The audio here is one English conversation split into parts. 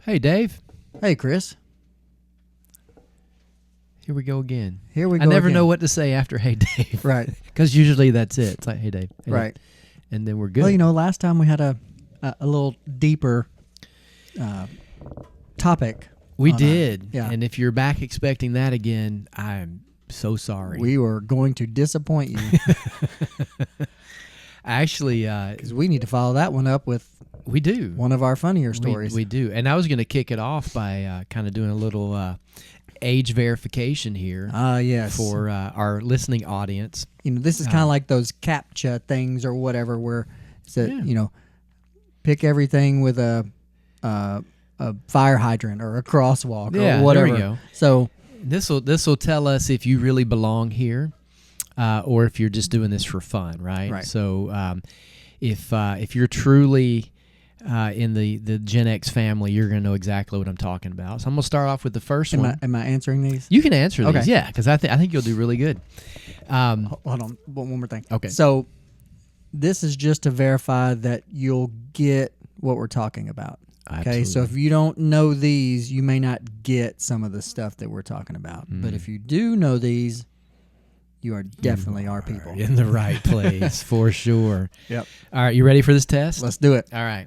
Hey, Dave. Hey, Chris. Here we go again. Here we go. I never again. know what to say after Hey, Dave. Right. Because usually that's it. It's like, Hey, Dave. Hey, Right. Dave. And then we're good. Well, last time we had a little deeper topic. We did. yeah. And if you're back expecting that again, I'm so sorry. We were going to disappoint you Actually, because we need to follow that one up with we do. one of our funnier stories. We do. And I was going to kick it off by kind of doing a little age verification here Yes. for our listening audience. This is kind of like those CAPTCHA things or whatever, where it's a, pick everything with a fire hydrant or a crosswalk or whatever. There we go. So This will tell us if you really belong here, or if you're just doing this for fun, right? Right. So, if you're truly in the Gen X family, you're going to know exactly what I'm talking about. So I'm going to start off with the first one. am I answering these? You can answer these, Okay. yeah, because I think you'll do really good. Hold on, one more thing. Okay. So this is just to verify that you'll get what we're talking about. Okay, so if you don't know these, you may not get some of the stuff that we're talking about. But if you do know these, you are definitely our people. in the right place for sure. Yep. All right, you ready for this test? Let's do it. All right.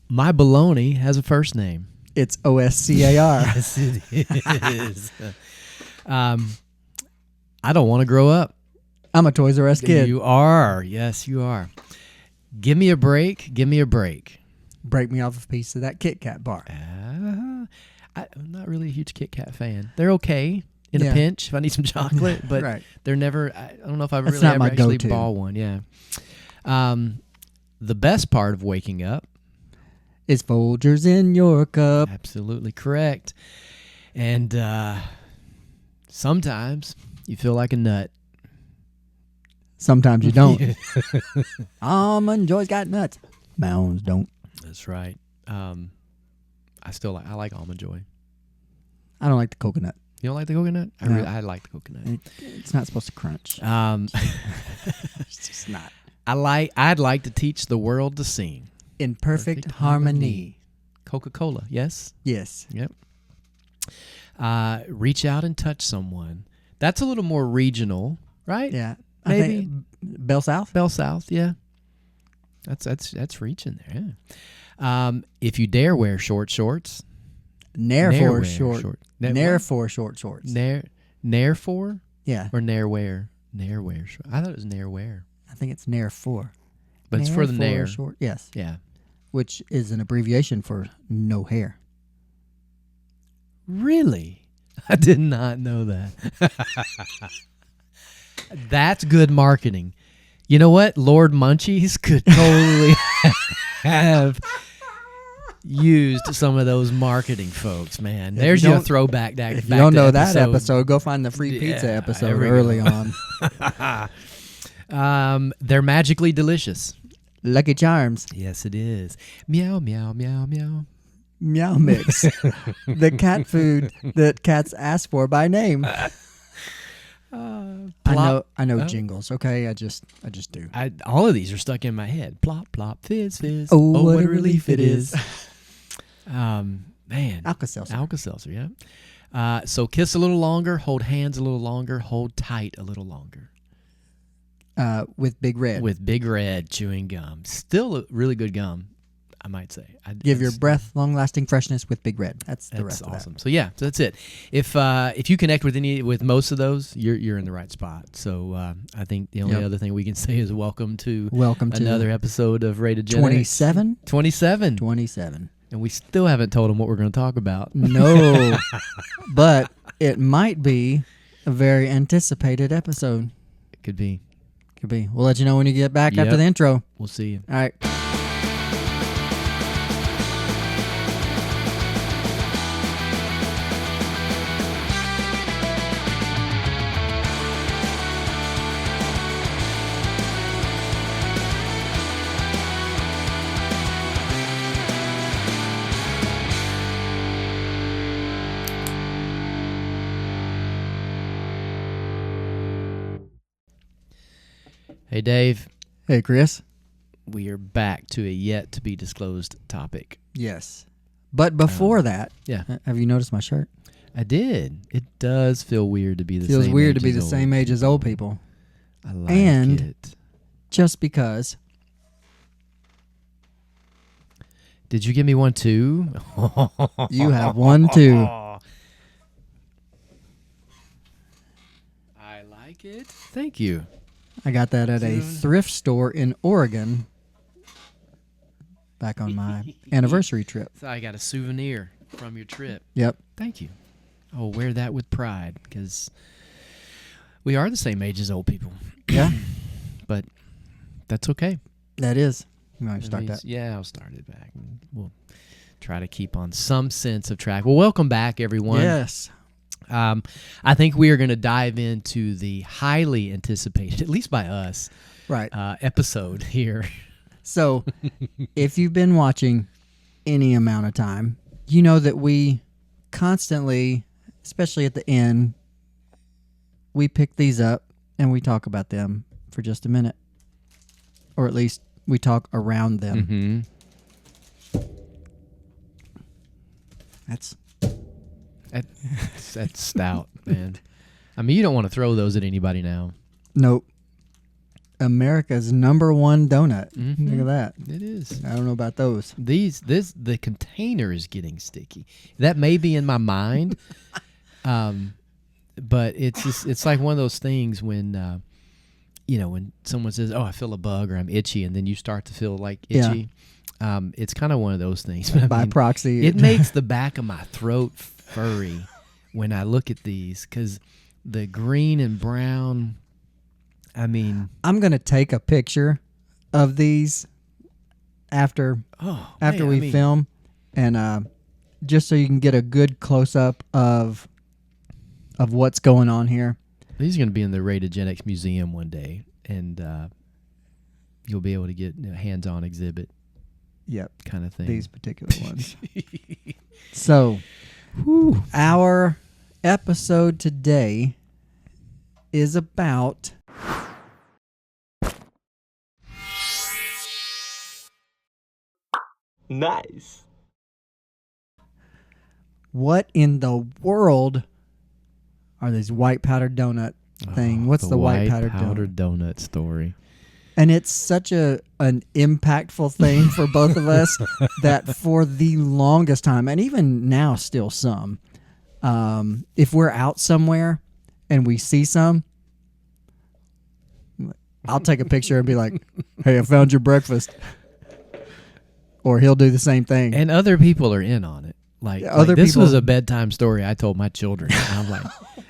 My baloney has a first name. It's OSCAR. Yes, it is. I don't want to grow up. I'm a Toys R Us kid. You are. Yes, you are. Give me a break. Give me a break. Break me off a piece of that Kit Kat bar. I'm not really a huge Kit Kat fan. They're okay in a Yeah. pinch if I need some chocolate, but Right. they're never. I don't know if I've That's really not ever my actually go-to. bought one. Yeah. The best part of waking up. It's Folgers in your cup. Absolutely correct. And sometimes you feel like a nut. Sometimes you don't. Almond Joy's got nuts. Mounds don't. That's right. I like Almond Joy. I don't like the coconut. You don't like the coconut? No. I like the coconut. It's not supposed to crunch. It's just not. I'd like to teach the world to sing. In perfect harmony. Coca-Cola, yes? Yes. Yep. Reach out and touch someone. That's a little more regional, right? Yeah. Maybe. I think Bell South? Bell South, yeah. That's reaching there, yeah. If you dare wear short shorts. Nair for short. Nair what? for short shorts. Nair for? Yeah. Or Nair wear? Nair wear. I thought it was Nair wear. I think it's Nair for. But it's for the Nair. Short. Yes. Yeah. Which is an abbreviation for no hair. Really? I did not know that. That's good marketing. You know what? Lord Munchies could totally have used some of those marketing folks, man. There's your throwback. If you don't know that episode, go find the free pizza episode early on. They're magically delicious. Lucky Charms. Yes, it is. Meow, meow, meow, meow. Meow Mix. The cat food that cats ask for by name. I know jingles. Okay, I just do. All of these are stuck in my head. Plop, plop, fizz, fizz. Oh, what a relief it is. Man. Alka-Seltzer. Alka-Seltzer, yeah. So kiss a little longer, hold hands a little longer, hold tight a little longer. With Big Red. With Big Red chewing gum. Still a really good gum, I might say. Give your breath long-lasting freshness with Big Red. That's the rest awesome. of that. So yeah, so that's it. If you connect with most of those, you're in the right spot. So I think the only other thing we can say is welcome to another episode of Rated Gen 27? 27. 27. And we still haven't told them what we're going to talk about. No, but it might be a very anticipated episode. It could be. Could be. We'll let you know when you get back after the intro. We'll see you. All right. Hey, Dave. Hey, Chris. We are back to a yet-to-be-disclosed topic. Yes. But before that, yeah, have you noticed my shirt? I did. It does feel weird to be the Feels same weird age to be as the old same age as people. old people. I like And- it. Just because. Did you give me one too? You have one too. I like it. Thank you. I got that at a thrift store in Oregon back on my anniversary trip. So I got a souvenir from your trip. Yep. Thank you. I'll wear that with pride because we are the same age as old people. Yeah, But that's okay. that is. You want to start that? Yeah, I'll start it back. We'll try to keep on some sense of track. Well, welcome back, everyone. Yes. I think we are going to dive into the highly anticipated, at least by us, Right. episode here. So, if you've been watching any amount of time, you know that we constantly, especially at the end, we pick these up and we talk about them for just a minute. Or at least we talk around them. Mm-hmm. That's stout, man. I mean, you don't want to throw those at anybody now. Nope. America's #1 donut. Mhm. Look at that. It is. I don't know about those. The container is getting sticky. That may be in my mind, but it's like one of those things when when someone says, "Oh, I feel a bug" or "I'm itchy," and then you start to feel like itchy. It's kind of one of those things. But By proxy. it makes the back of my throat furry when I look at these because the green and brown. I mean, I'm going to take a picture of these after we film, and just so you can get a good close-up of what's going on here. These are going to be in the Radiogenetics Museum one day, and you'll be able to get a hands-on exhibit Yep, kind of thing. these particular ones. So, our episode today is about Nice. what in the world are these white powdered donut thing? What's the white powdered donut? donut story? And it's such an impactful thing for both of us that for the longest time, and even now still some, if we're out somewhere and we see some, I'll take a picture and be like, "Hey, I found your breakfast." Or he'll do the same thing. And other people are in on it. Like, Yeah, other this people- was a bedtime story I told my children. And I'm like,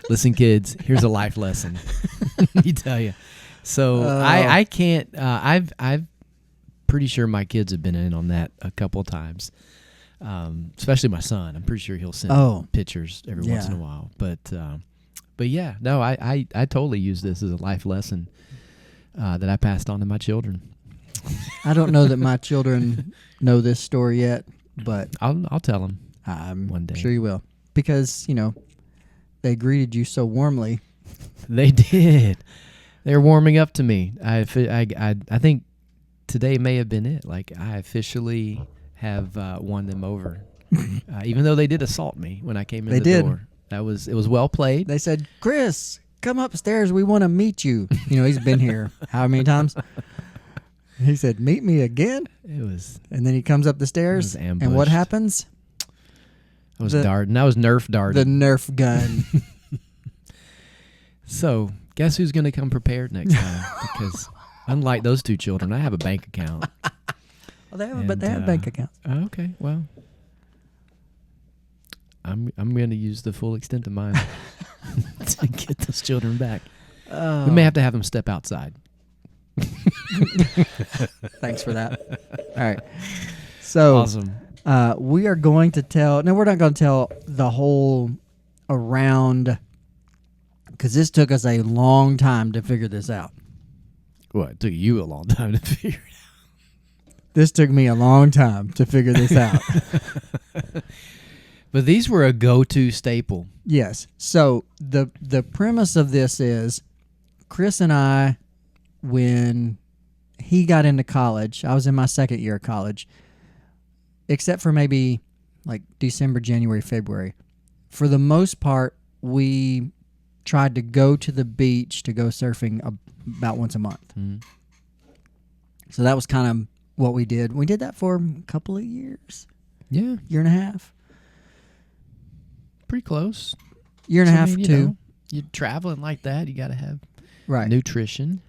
"Listen, kids, here's a life lesson." Let me tell you. So I can't. I've pretty sure my kids have been in on that a couple of times. Especially my son. I'm pretty sure he'll send pictures every once in a while. But yeah, no, I totally use this as a life lesson that I passed on to my children. I don't know that my children know this story yet, but I'll tell them. I'm One day. sure you will. Because, they greeted you so warmly. They did. They're warming up to me. I think today may have been it. Like, I officially have won them over, even though they did assault me when I came in They the did. door. It was well played. They said, "Chris, come upstairs. We want to meet you." He's been here how many times? He said, "Meet me again?" It was And then he comes up the stairs. was And what ambushed. happens? I was The- darting. I was Nerf The darting. Nerf gun. So guess who's going to come prepared next time? Because unlike those two children, I have a bank account. Well, but they have bank accounts. Okay, well, I'm going to use the full extent of mine to get those children back. We may have to have them step outside. Thanks for that. All right. So Awesome. we are going to tell. No, we're not going to tell the whole around, because this took us a long time to figure this out. Well, it took you a long time to figure it This took me a long time to figure this out. out. But these were a go-to staple. Yes. So the premise of this is Chris and I, when he got into college, I was in my second year of college, except for maybe like December, January, February. For the most part, we tried to go to the beach to go surfing about once a month. Mm-hmm. So that was kind of what we did. We did that for a couple of years. Yeah. Year and a half. Pretty close. Year and a half, too. You're traveling like that, you got to have Right. nutrition.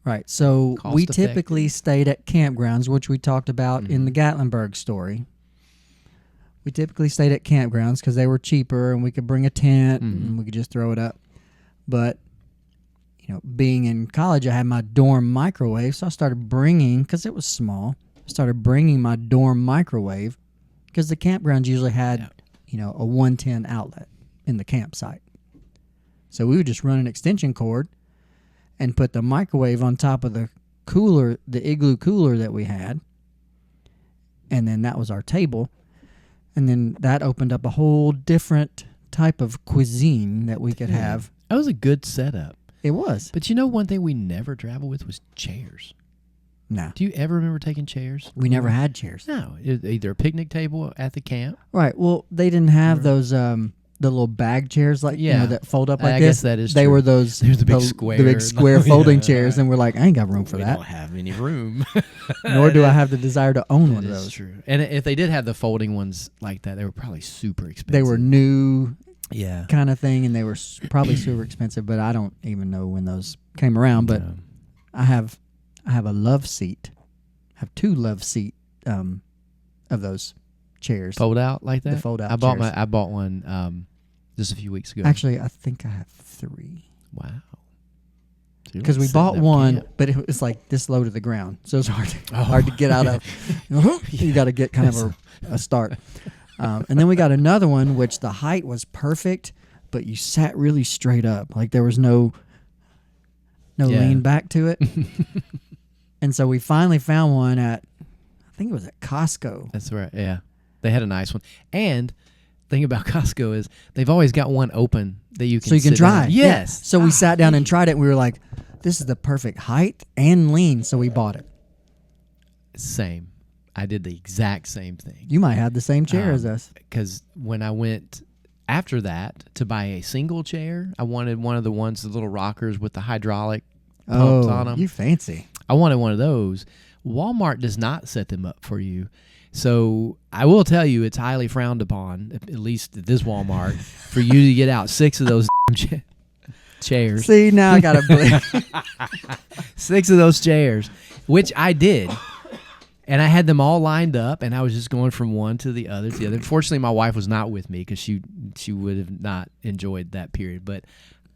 Right. So we Cost-effective. typically stayed at campgrounds, which we talked about in the Gatlinburg story. We typically stayed at campgrounds because they were cheaper and we could bring a tent and we could just throw it up. But, being in college, I had my dorm microwave. So I started bringing, because it was small, I started bringing my dorm microwave because the campgrounds usually had, a 110 outlet in the campsite. So we would just run an extension cord and put the microwave on top of the cooler, the Igloo cooler that we had. And then that was our table. And then that opened up a whole different type of cuisine that we could have. That was a good setup. It was. But one thing we never traveled with was chairs. No. Do you ever remember taking chairs? We never had chairs. No. Either a picnic table at the camp. Right. Well, they didn't have those the little bag chairs that fold up like I this. guess that is They true. were those There's the big square. the big square folding chairs, and we're like, I ain't got room for We that. don't have any room. Nor do I have the desire to own one of That is those. true. And if they did have the folding ones like that, they were probably super expensive. They were new yeah. kind of thing, and they were probably super expensive. But I don't even know when those came around. But No. I have a love seat. I have 2 love seat of those chairs. Fold out like that? The fold out I bought chairs. I bought one just a few weeks ago. Actually, I think I have 3. Wow. Because we bought one, but it was like this low to the ground, so it's hard to get out of. You got to get kind of a start. And then we got another one, which the height was perfect, but you sat really straight up, like there was no lean back to it. And so we finally found one at, I think it was at Costco. That's right. Yeah, they had a nice one. And the thing about Costco is they've always got one open that you can. So you can sit try. down. Yes. Yeah. So we sat down and tried it, and we were like, "This is the perfect height and lean." So we bought it. Same. I did the exact same thing. You might have the same chair as us. Because when I went after that to buy a single chair, I wanted one of the ones, the little rockers with the hydraulic pumps on them. You fancy. I wanted one of those. Walmart does not set them up for you. So I will tell you, it's highly frowned upon, at least at this Walmart, for you to get out 6 of those chairs. See, now I got to believe. 6 of those chairs, which I did. And I had them all lined up, and I was just going from one to the other to the other. Fortunately, my wife was not with me because she would have not enjoyed that period. But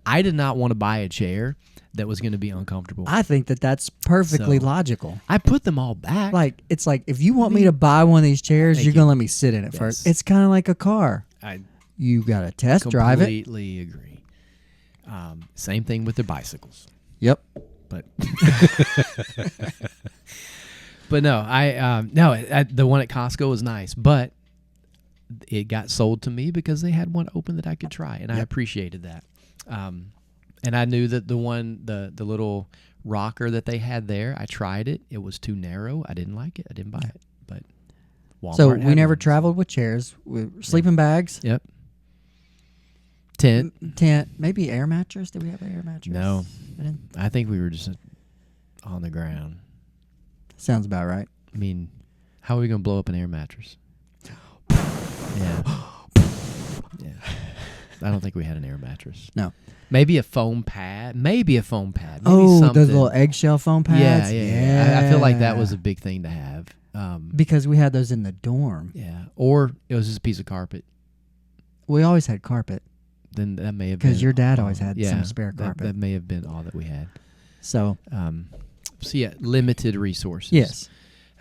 I did not want to buy a chair that was going to be uncomfortable. I think that's perfectly logical. I put them all back. Like, it's like, if you want me to buy one of these chairs, you're going to let me sit in it first. It's kind of like a car. I You got to test drive it. completely agree. Same thing with the bicycles. Yep. But but no, the one at Costco was nice, but it got sold to me because they had one open that I could try, and I appreciated that. And I knew that the little rocker that they had there, I tried it. It was too narrow. I didn't like it. I didn't buy it. But Walmart So had we never one. traveled with chairs. Sleeping bags. Yep. Tent. Maybe air mattress. Did we have an air mattress? No. I didn't. I think we were just on the ground. Sounds about right. I mean, how are we going to blow up an air mattress? Yeah. Yeah. I don't think we had an air mattress. No. Maybe a foam pad. Maybe something. Those little eggshell foam pads. Yeah. I feel like that was a big thing to have. Because we had those in the dorm. Yeah. Or it was just a piece of carpet. We always had carpet. Then that may have been. Because your dad always had some spare carpet. That may have been all that we had. So yeah, limited resources. yes.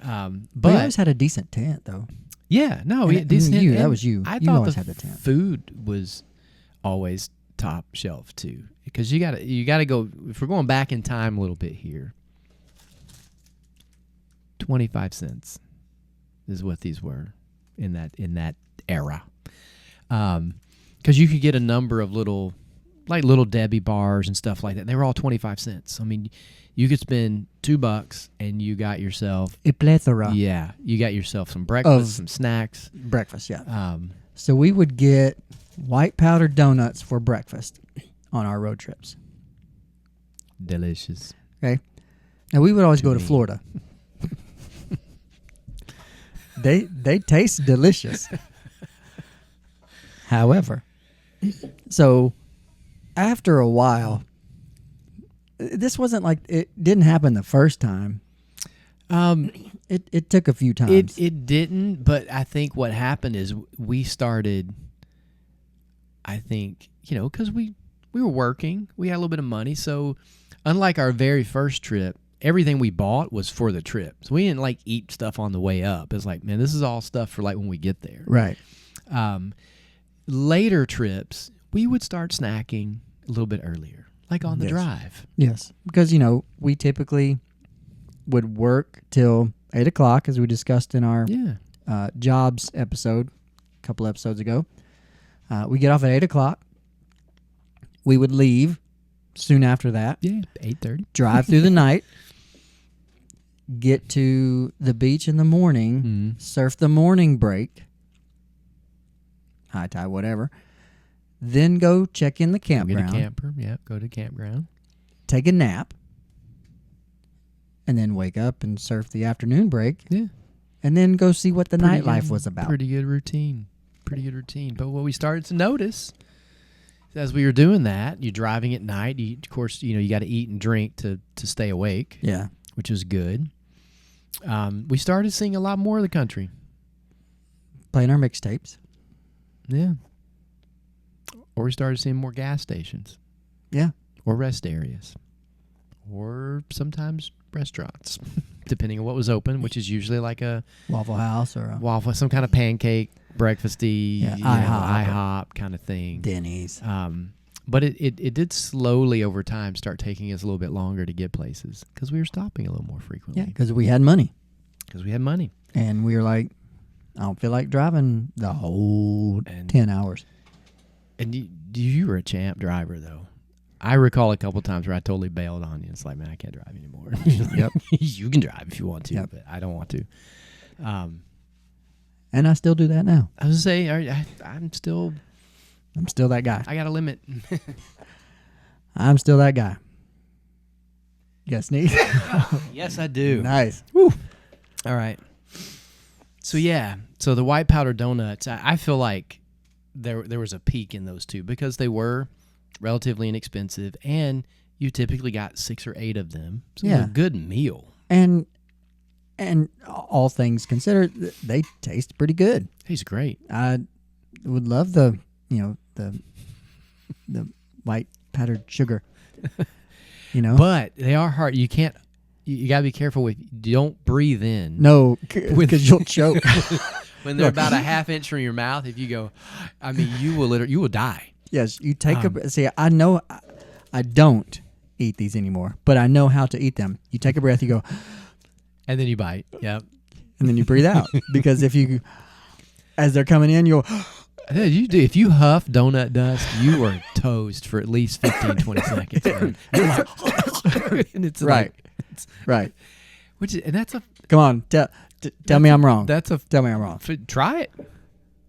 But we always had a decent tent, though. Yeah, no, And decent. you, that and was you. I You thought always the had the tent. food was always top shelf too, because you got to go. If we're going back in time a little bit here, 25 cents is what these were in that era, because you could get a number of little like Little Debbie bars and stuff like that. They were all 25 cents. I mean, you could spend $2 and you got yourself a plethora. Yeah, you got yourself some breakfast, some snacks. Breakfast, yeah. So we would get white powdered donuts for breakfast on our road trips. Delicious. Okay. Now we would always go to Florida. They taste delicious. However, so after a while, this wasn't like it didn't happen the first time. It took a few times. It didn't, but I think what happened is we started. I think because we were working, we had a little bit of money, so unlike our very first trip, everything we bought was for the trip. So we didn't like eat stuff on the way up. It's like, man, this is all stuff for like when we get there. Right. Later trips, we would start snacking a little bit earlier, like on the drive. Yes, because we typically would work till 8 o'clock, as we discussed in our jobs episode a couple episodes ago. We get off at 8 o'clock. We would leave soon after that. Yeah, 8:30. Drive through the night. Get to the beach in the morning. Surf the morning break. High tide, whatever. Then go check in the campground. Get a camper. Yeah, go to campground. Take a nap. And then wake up and surf the afternoon break. Yeah. And then go see what the nightlife was about. Pretty good routine. But what we started to notice as we were doing that, you're driving at night. Of course, you got to eat and drink to stay awake. Yeah. Which is good. We started seeing a lot more of the country. Playing our mixtapes. Yeah. Or we started seeing more gas stations. Yeah. Or rest areas. Or sometimes restaurants, depending on what was open, which is usually like a Waffle House or some kind of pancake, breakfasty, IHOP kind of thing. Denny's. But it did slowly over time start taking us a little bit longer to get places because we were stopping a little more frequently. Yeah, because we had money. And we were like, I don't feel like driving the whole 10 hours. And you were a champ driver, though. I recall a couple times where I totally bailed on you. It's like, man, I can't drive anymore. Yep. You can drive if you want to, but I don't want to. And I still do that now. I was going to say, I'm still that guy. I got a limit. I'm still that guy. You got sneeze? Yes, I do. Nice. Woo. All right. So, So the white powder donuts, I feel like there was a peak in those two because they were relatively inexpensive, and you typically got 6 or 8 of them. So it was a good meal. And all things considered, they taste pretty good. Tastes great. I would love the white powdered sugar. But they are hard. You can't. You gotta be careful with. Don't breathe in. No, because you'll choke. When they're about a half inch from your mouth, if you go, you will die. Yes, you take a. See, I know I don't eat these anymore, but I know how to eat them. You take a breath, you go, and then you bite. Yep. And then you breathe out because as they're coming in, you'll. Yeah, you do. If you huff donut dust, you are toast for at least 15, 20 seconds. Man. You're like, and it's right, right. And that's a. Come on, tell me I'm wrong. Tell me I'm wrong. Try it.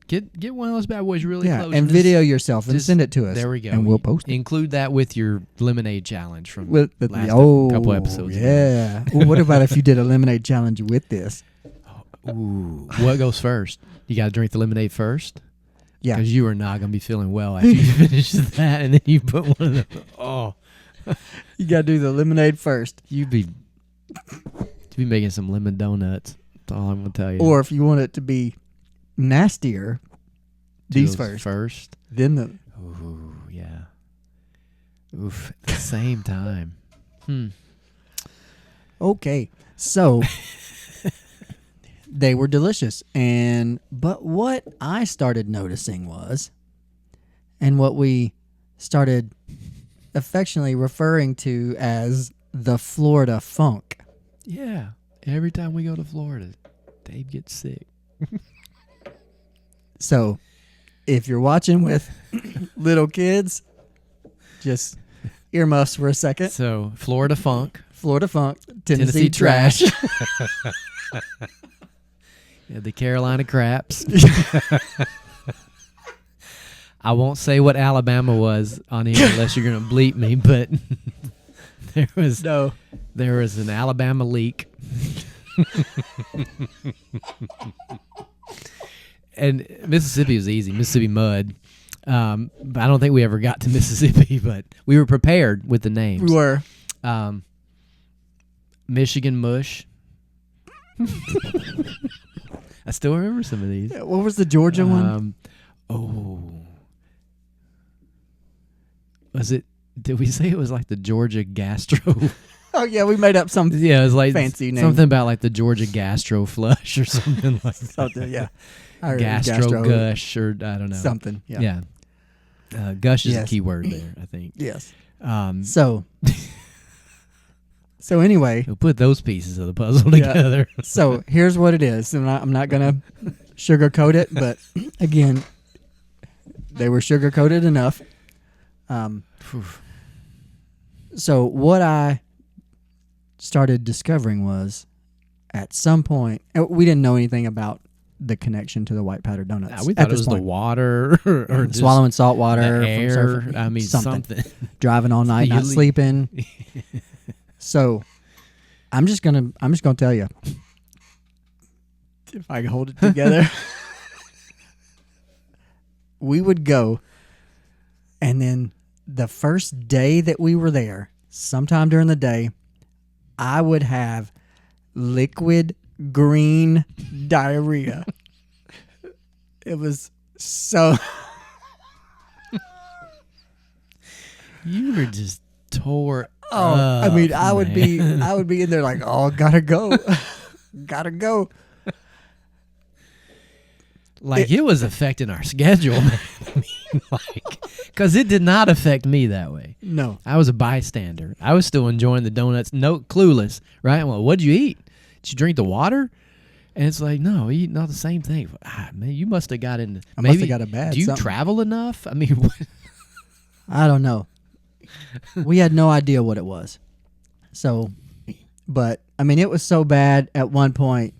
Get one of those bad boys really close. And video yourself and send it to us. There we go. And we'll post it. Include that with your lemonade challenge from last couple episodes ago. Yeah. Well, what about if you did a lemonade challenge with this? Ooh. What goes first? You got to drink the lemonade first? Yeah. Because you are not going to be feeling well after you finish that, and then you put one of the... Oh. You got to do the lemonade first. You'd be making some lemon donuts. That's all I'm going to tell you. Or if you want it to be nastier, these first. Then the... Ooh, yeah. Oof. At the same time. Okay. So... They were delicious. But what I started noticing was, and what we started affectionately referring to as the Florida funk. Yeah. Every time we go to Florida, Dave gets sick. So, if you're watching with little kids, Just earmuffs for a second. So Florida Funk, Florida Funk, Tennessee Trash. Yeah, the Carolina Craps. I won't say what Alabama was on here unless you're going to bleep me, but there was an Alabama leak. And Mississippi was easy. Mississippi mud. But I don't think we ever got to Mississippi, but we were prepared with the names. We were. Michigan mush. I still remember some of these. What was the Georgia one? Was it? Did we say it was like the Georgia Gastro? Oh yeah, we made up some. Yeah, it was like fancy name. Something about like the Georgia Gastro Flush or something like that. Something, yeah. Gastro Gush or I don't know. Something, yeah. Gush is a key word there, I think. Yes. So anyway, we'll put those pieces of the puzzle together. So here's what it is. And I'm not gonna sugarcoat it, but again, they were sugarcoated enough. So what I started discovering was, at some point, we didn't know anything about the connection to the white powder donuts. We thought it was the water or swallowing salt water, air. Something. Driving all night, not sleeping. So I'm just gonna tell you, if I can hold it together, we would go, and then the first day that we were there, sometime during the day, I would have liquid green diarrhea. It was so. You were just tore. I mean, I would be in there like, oh, gotta go, gotta go. Like it was affecting our schedule, man. I mean, because it did not affect me that way. No, I was a bystander. I was still enjoying the donuts, clueless, right? Well, what'd you eat? Did you drink the water? And it's like, no, eating all the same thing. Man, you must have got into. I must have got a bad. Do you travel enough? I mean, what? I don't know. We had no idea what it was. So, but I mean, it was so bad at one point.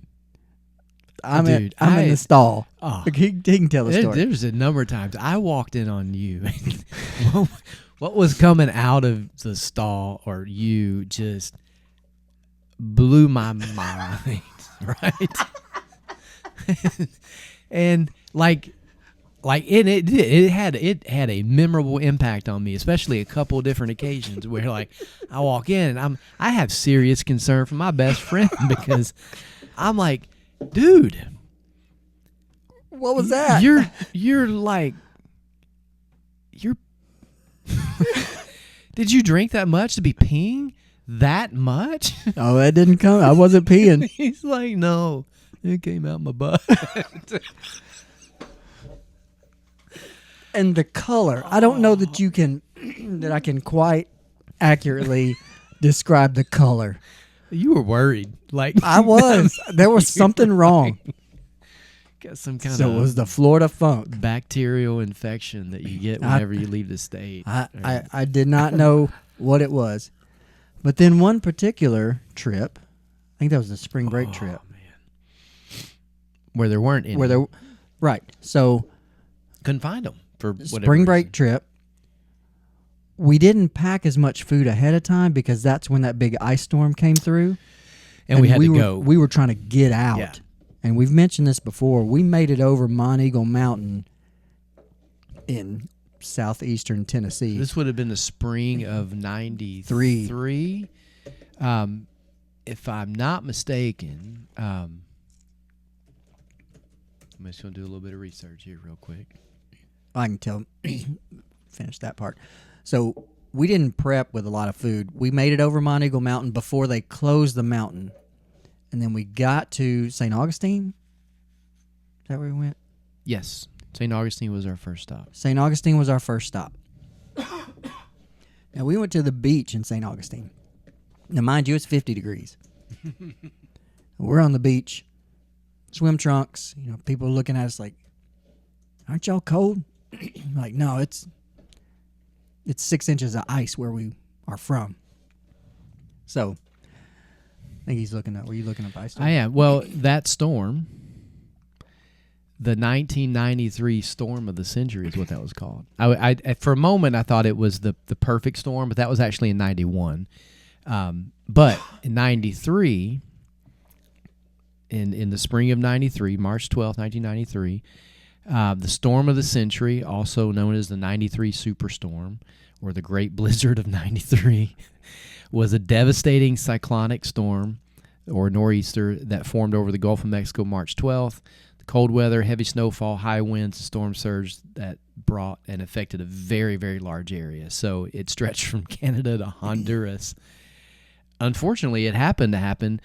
I'm in the stall. Oh, he can tell the story. There was a number of times I walked in on you. What was coming out of the stall or you just blew my mind, right? And it had a memorable impact on me, especially a couple of different occasions where like I walk in and I have serious concern for my best friend because I'm like, dude, what was that? You're did you drink that much to be peeing that much? Oh, that didn't come. I wasn't peeing. He's like, no, it came out my butt. And the color, I don't know that I can quite accurately describe the color. You were worried. Like I was. There was something wrong. Got some kind So of it was the Florida Funk. bacterial infection that you get whenever you leave the state. I did not know what it was. But then one particular trip, I think that was the spring break trip. Man. Where there weren't any. Right. So couldn't find them for whatever spring break reason. trip. We didn't pack as much food ahead of time because that's when that big ice storm came through. And we had to go. We were trying to get out. Yeah. And we've mentioned this before. We made it over Monteagle Mountain in southeastern Tennessee. This would have been the spring of 93. If I'm not mistaken, I'm just going to do a little bit of research here real quick. I can finish that part. So we didn't prep with a lot of food. We made it over Monteagle Mountain before they closed the mountain. And then we got to St. Augustine. Is that where we went? Yes. St. Augustine was our first stop. St. Augustine was our first stop. And we went to the beach in St. Augustine. Now, mind you, it's 50 degrees. We're on the beach, swim trunks. You know, people looking at us like, aren't y'all cold? Like, no, it's 6 inches of ice where we are from. So I think he's looking up. Were you looking up ice? I am. Well, that storm, the 1993 storm of the century is what that was called. I for a moment I thought it was the perfect storm, but that was actually in 91. But in 93, in the spring of 93, March 12th, 1993, the storm of the century, also known as the 93 superstorm or the Great Blizzard of 93, was a devastating cyclonic storm or nor'easter that formed over the Gulf of Mexico March 12th. The cold weather, heavy snowfall, high winds, and storm surge that brought and affected a very, very large area. So it stretched from Canada to Honduras. Unfortunately, it happened to happen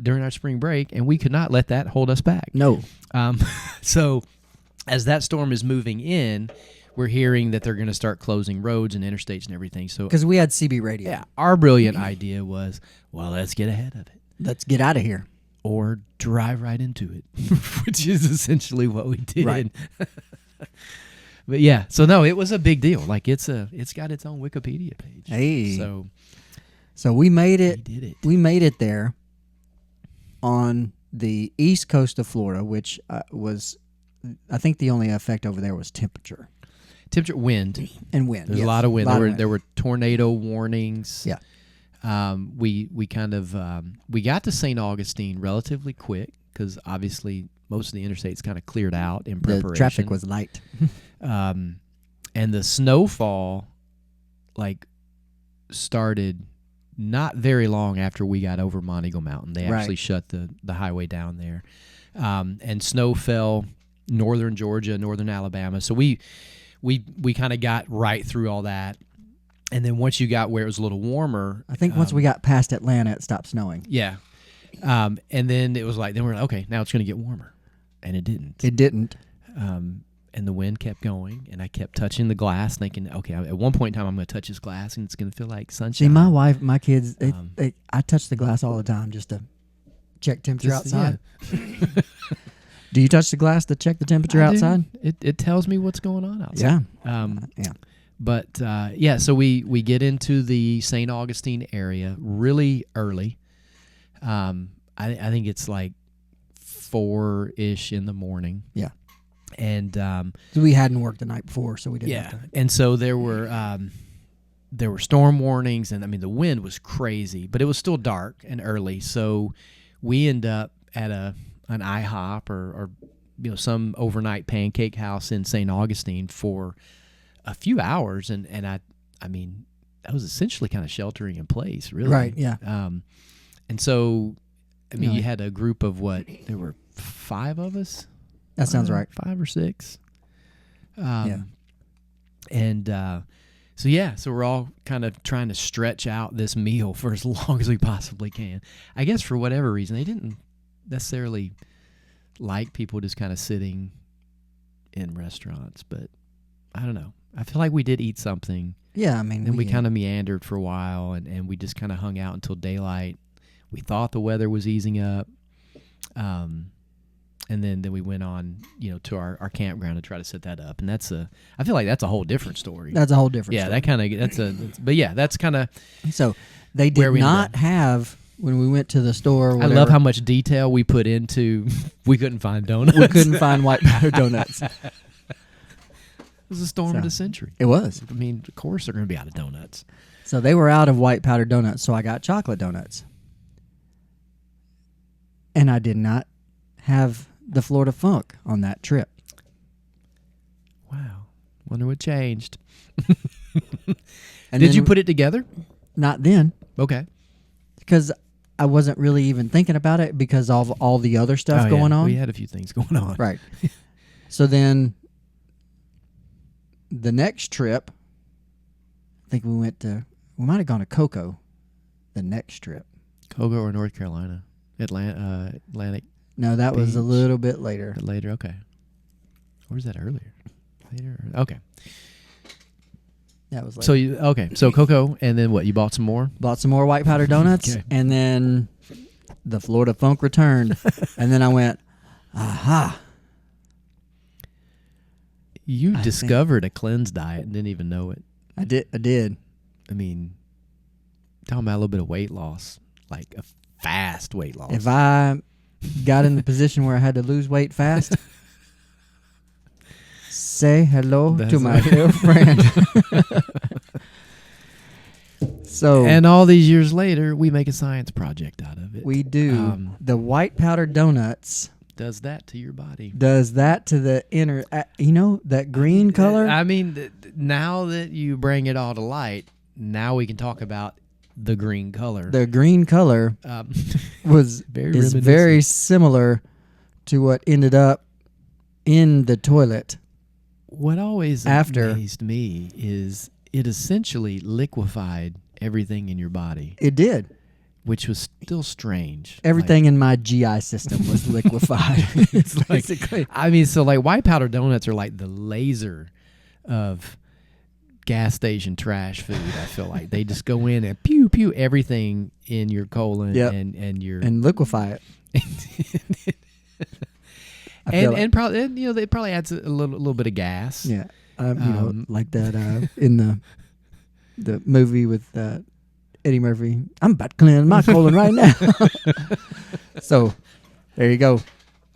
during our spring break, and we could not let that hold us back. No. So as that storm is moving in, we're hearing that they're going to start closing roads and interstates and everything. So Because we had CB radio. yeah, our brilliant idea was, well, let's get ahead of it. Let's get out of here. Or drive right into it, which is essentially what we did. Right. But yeah, so no, it was a big deal. Like it's got its own Wikipedia page. Hey. So we made it. we did it. We made it there on the east coast of Florida, which was, I think, the only effect over there was temperature Wind. and wind. There's yes. a lot of wind. Lot of wind. There were tornado warnings. Yeah. We kind of we got to St. Augustine relatively quick because obviously most of the interstates kind of cleared out in preparation. The traffic was light. And the snowfall started not very long after we got over Montego Mountain. They actually shut the highway down there. And snow fell northern Georgia, northern Alabama. So we kind of got right through all that. And then once you got where it was a little warmer, I think once we got past Atlanta, it stopped snowing. yeah. And then it was then we're like, okay, now it's going to get warmer, and it didn't. It didn't. And the wind kept going, and I kept touching the glass, thinking, okay, at one point in time, I'm going to touch this glass, and it's going to feel like sunshine. See, my wife, my kids, I touch the glass all the time just to check temperature outside. Yeah. Do you touch the glass to check the temperature outside? It tells me what's going on outside. Yeah. Yeah. But so we get into the St. Augustine area really early. I think it's like 4-ish in the morning. Yeah. And So we hadn't worked the night before, so we didn't. yeah, and so there were storm warnings, and I mean the wind was crazy, but it was still dark and early. So we end up at an IHOP or some overnight pancake house in St. Augustine for a few hours, and I mean that was essentially kind of sheltering in place, really. Right. Yeah. And so I mean No. you had a group of there were 5 of us. That sounds right. 5 or 6. Yeah. And so we're all kind of trying to stretch out this meal for as long as we possibly can. I guess for whatever reason, they didn't necessarily like people just kind of sitting in restaurants, but I don't know. I feel like we did eat something. Yeah, I mean, Then we kind of meandered for a while, and we just kind of hung out until daylight. We thought the weather was easing up. And then we went on, to our campground to try to set that up. And I feel like that's a whole different story. That's a whole different Yeah, story. that's kind of. So they did where we ended not up. have, when we went to the store, I whatever, love how much detail we put into. We couldn't find donuts. we couldn't find white powder donuts. It was a storm of the century. It was. I mean, of course they're going to be out of donuts. So they were out of white powder donuts, so I got chocolate donuts. And I did not have the Florida Funk on that trip. Wow. Wonder what changed. And Did then- you put it together? Not then, Okay. because I wasn't really even thinking about it because of all the other stuff going on. We had a few things going on. Right. So then the next trip, I think we might have gone to Cocoa the next trip. Cocoa or North Carolina? Atlantic No, that was a Beach. little bit later. later. Okay. Or was that earlier? Later? Okay. That was later. So Cocoa, and then what? You bought some more? Bought some more white powder donuts, Okay. and then the Florida Funk returned. And then I went, aha. You I discovered a cleanse diet and didn't even know it. I did. I mean, talking about a little bit of weight loss, like a fast weight loss. If I got in the position where I had to lose weight fast, say hello to my dear friend. So, and all these years later, we make a science project out of it. We do. The white powder donuts does that to your body. Does that to the inner, that green color? I mean, now that you bring it all to light, now we can talk about the green color. The green color is very similar to what ended up in the toilet. What always amazed me is it essentially liquefied everything in your body. It did. Which was still strange. Everything in my GI system was liquefied. It's basically. I mean, so like white powder donuts are like the laser of gas station trash food. I feel like they just go in and pew pew everything in your colon and liquefy it. and probably they probably adds a little bit of gas. Yeah, like that in the movie with Eddie Murphy. I'm about to clean my colon right now. So there you go.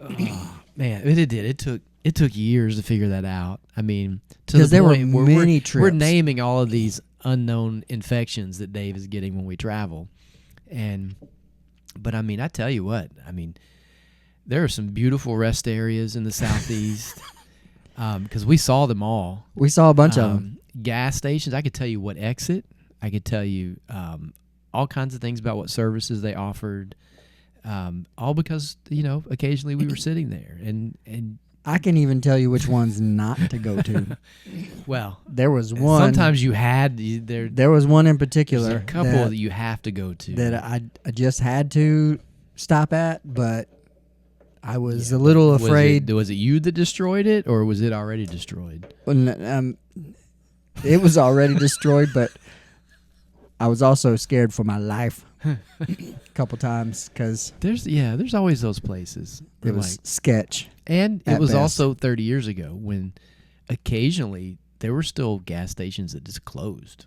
Oh, man, it did. It took years to figure that out. I mean, to the there point were where many trips. We're naming all of these unknown infections that Dave is getting when we travel, but I mean, I tell you what. I mean, there are some beautiful rest areas in the Southeast because we saw them all. We saw a bunch of them. Gas stations. I could tell you what exit. I could tell you all kinds of things about what services they offered, all because occasionally we were sitting there, and I can even tell you which ones not to go to. Well, there was one. Sometimes you had there was one in particular. There's a couple that you have to go to that I just had to stop at, but I was a little afraid. Was it you that destroyed it, or was it already destroyed? It was already destroyed, but I was also scared for my life a couple times because there's always those places. It was sketch, and it was also 30 years ago when occasionally there were still gas stations that just closed,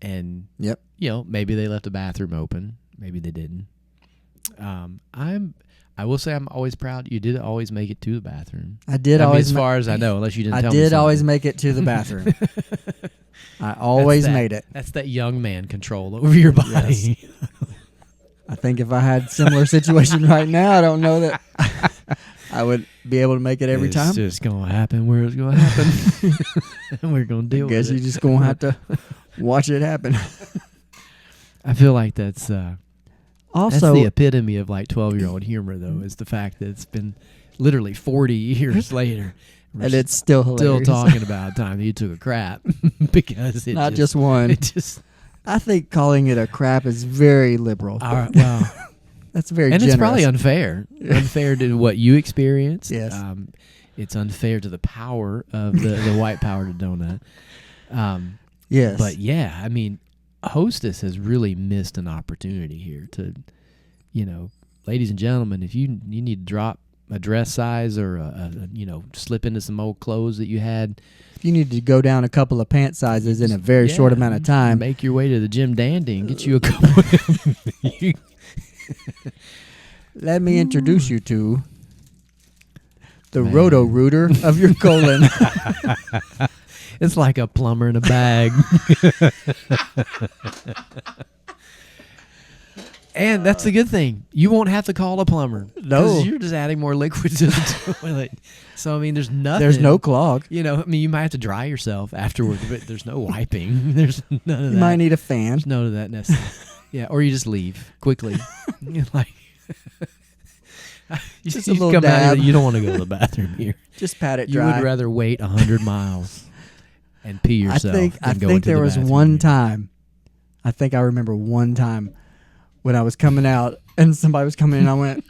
and maybe they left a bathroom open, maybe they didn't. I will say I'm always proud. You did always make it to the bathroom. I did always, as far as I know, unless you didn't. I did always make it to the bathroom. I always made it. That's that young man control over your body. Yes. I think if I had similar situation right now, I don't know that I would be able to make it every time. It's just gonna happen where it's gonna happen, and we're gonna deal with it. I guess you're just gonna have to watch it happen. I feel like that's also the epitome of like 12-year-old humor, though, is the fact that it's been literally 40 years later. And it's still hilarious. Still talking about the time that you took a crap because it not just one. I think calling it a crap is very liberal. All right, well, that's very and generous. It's probably unfair to what you experienced. Yes, it's unfair to the power of the white powdered donut. Yes, but yeah, I mean, Hostess has really missed an opportunity here to, ladies and gentlemen, if you need to drop a dress size or slip into some old clothes that you had. If you need to go down a couple of pant sizes in a very short amount of time, make your way to the Jim Dandy and get you a couple. Let me introduce you to the Roto-Rooter of your colon. It's like a plumber in a bag. And that's the good thing. You won't have to call a plumber. No. Because you're just adding more liquid to the toilet. So, I mean, there's nothing. There's no clog. You might have to dry yourself afterwards, but there's no wiping. There's none of that. You might need a fan. There's none of that necessary. Yeah, or you just leave quickly. Like, just a little dab. You don't want to go to the bathroom here. Just pat it dry. You would rather wait 100 miles and pee yourself I think there was one time. I think I remember one time when I was coming out and somebody was coming in, I went.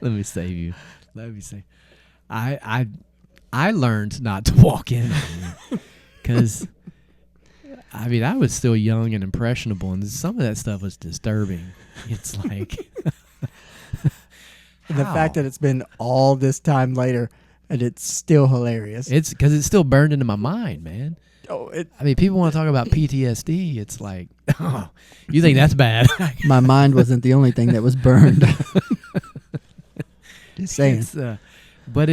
Let me save you. Let me say, I learned not to walk in because, I mean, I was still young and impressionable, and some of that stuff was disturbing. It's like the fact that it's been all this time later And it's still hilarious. It's because it's still burned into my mind, man. Oh, I mean, people want to talk about PTSD. It's like, oh, you think that's bad? my mind wasn't the only thing that was burned. Just saying. But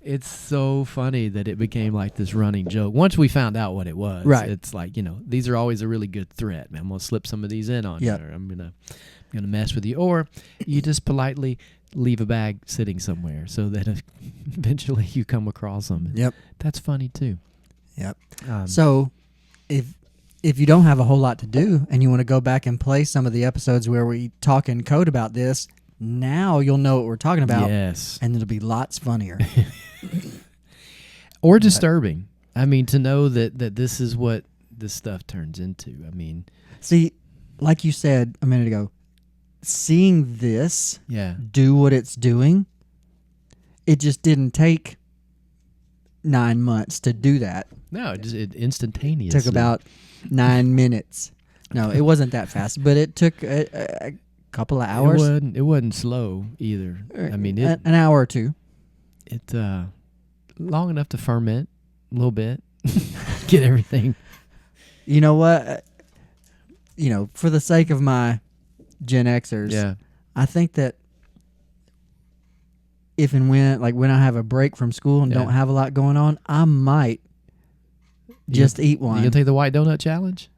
it's so funny that it became like this running joke. Once we found out what it was, right. It's like, these are always a really good threat, man. I'm gonna slip some of these in on you. Or I'm gonna mess with you, or you just politely leave a bag sitting somewhere so that eventually you come across them. Yep, that's funny too. Yep. So, if you don't have a whole lot to do and you want to go back and play some of the episodes where we talk in code about this, now you'll know what we're talking about. Yes. And it'll be lots funnier. Or disturbing. I mean, to know that this is what this stuff turns into. I mean, see, like you said a minute ago, seeing this do what it's doing, it just didn't take 9 months to do that. No, it instantaneously. Took about 9 minutes. No, it wasn't that fast, but it took a couple of hours. It wasn't slow either. I mean, an hour or two. It long enough to ferment a little bit, get everything. You know what? For the sake of my Gen Xers, I think that if and when I have a break from school and don't have a lot going on, I might just eat one. You gonna take the white donut challenge?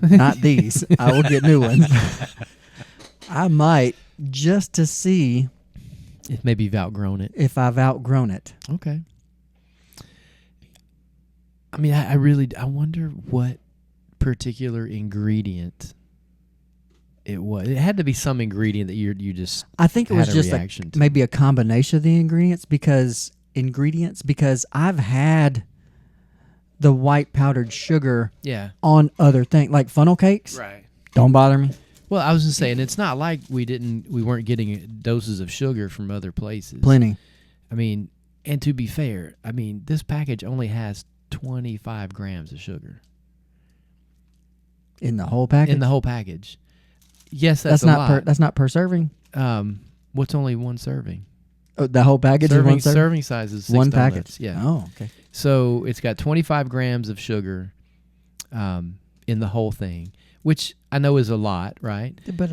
Not these. I will get new ones. I might, just to see if maybe you've outgrown it. If I've outgrown it. Okay. I mean, I wonder what particular ingredient it was. It had to be some ingredient that you just. I think it was just maybe a combination of the ingredients because I've had the white powdered sugar on other things like funnel cakes. Right. Don't bother me. Well, I was just saying, it's not like we weren't getting doses of sugar from other places. Plenty. I mean, and to be fair, I mean, this package only has 25 grams of sugar. In the whole package? In the whole package. Yes, that's a lot. That's not per serving? What's only one serving? Oh, the whole package is one serving? Serving size is 6 one donuts. Package? Yeah. Oh, okay. So it's got 25 grams of sugar in the whole thing, which I know is a lot, right? But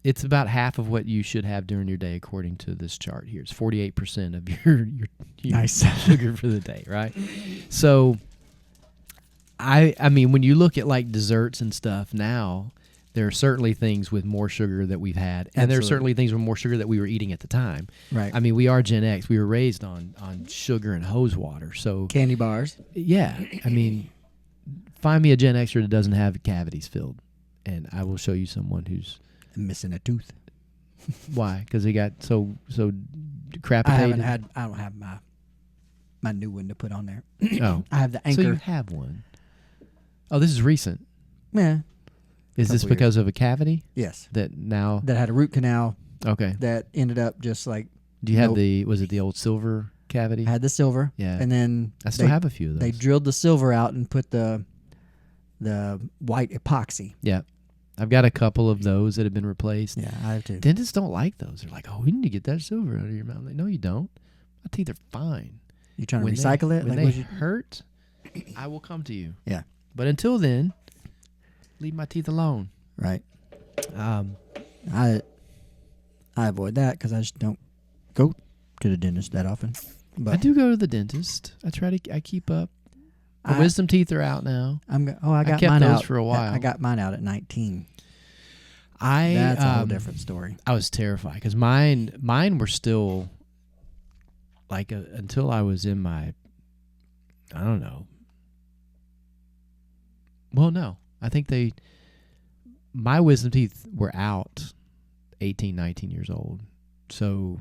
it's about half of what you should have during your day, according to this chart here. It's 48% of your nice sugar for the day, right? So, I mean, when you look at like desserts and stuff now, there are certainly things with more sugar that we've had, and there are certainly things with more sugar that we were eating at the time. Right. I mean, we are Gen X. We were raised on sugar and hose water, so candy bars. Yeah, I mean, find me a Gen Xer that doesn't have cavities filled, and I will show you someone who's missing a tooth. Why? Because he got so crapitated. I don't have my new one to put on there. Oh, I have the Anchor. So you have one. Oh, this is recent. Yeah. Is this because of a cavity? Yes. That had a root canal. Okay. That ended up just like. Do you have was it the old silver cavity? I had the silver. Yeah. And then I still have a few of those. They drilled the silver out and put the white epoxy. Yeah. I've got a couple of those that have been replaced. Yeah, I have too. Dentists don't like those. They're like, oh, we need to get that silver out of your mouth. I'm like, no, you don't. My teeth are fine. You trying to recycle it? When they hurt, I will come to you. Yeah. But until then, leave my teeth alone. Right. I avoid that because I just don't go to the dentist that often. But I do go to the dentist. I keep up. My wisdom teeth are out now. I got kept mine those out for a while. I got mine out at 19. That's a whole different story. I was terrified because mine were still like until I was in my, I don't know. Well, no, I think my wisdom teeth were out 18, 19 years old. So,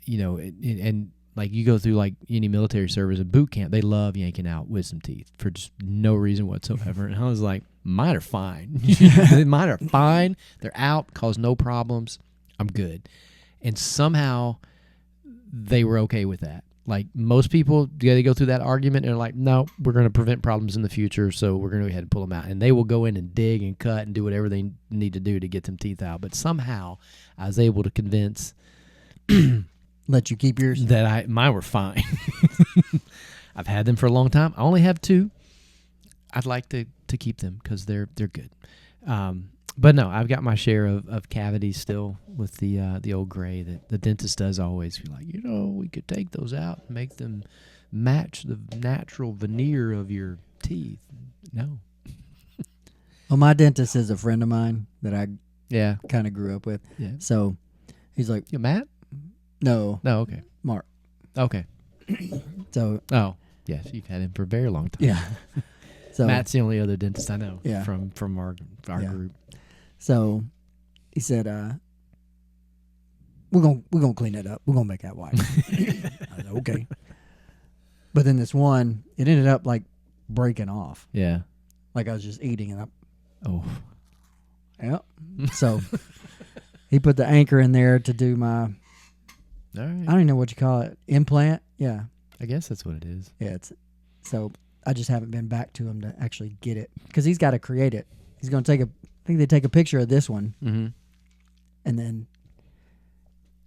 and like you go through like any military service, a boot camp, they love yanking out wisdom teeth for just no reason whatsoever. And I was like, mine are fine. Mine are fine. They're out, cause no problems. I'm good. And somehow they were okay with that. Like most people, they go through that argument and they're like, no, we're going to prevent problems in the future, so we're going to go ahead and pull them out. And they will go in and dig and cut and do whatever they need to do to get them teeth out. But somehow I was able to convince let you keep yours? Mine were fine. I've had them for a long time. I only have 2. I'd like to keep them because they're good. But no, I've got my share of cavities still with the old gray that the dentist does always be like, we could take those out and make them match the natural veneer of your teeth. No. Well, my dentist is a friend of mine that I Yeah. kind of grew up with. Yeah. So he's like, You Matt? no, No, okay. Mark. Okay. So Oh, yes, you've had him for a very long time. yeah. So Matt's the only other dentist I know Yeah. from our Yeah. group. So he said, we're gonna clean it up. We're gonna make that white. I said, okay. But then this one, it ended up like breaking off. Yeah. Like I was just eating it up. Oh. Yep. So he put the anchor in there to do my, All right. I don't even know what you call it, implant. Yeah. I guess that's what it is. Yeah. So I just haven't been back to him to actually get it because he's got to create it. He's going to I think they take a picture of this one Mm-hmm. and then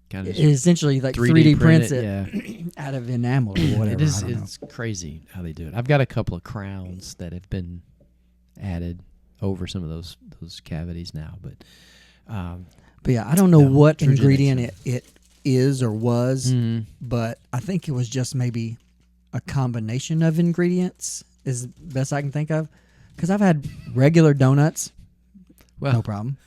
Kind it of essentially like 3D prints it Yeah. out of enamel or whatever. It is. I don't know. It's crazy how they do it. I've got a couple of crowns that have been added over some of those cavities now, but But yeah, I don't know No, what true ingredient genetics. it is or was, Mhm. but I think it was just maybe a combination of ingredients is the best I can think of. Because I've had regular donuts, well, no problem.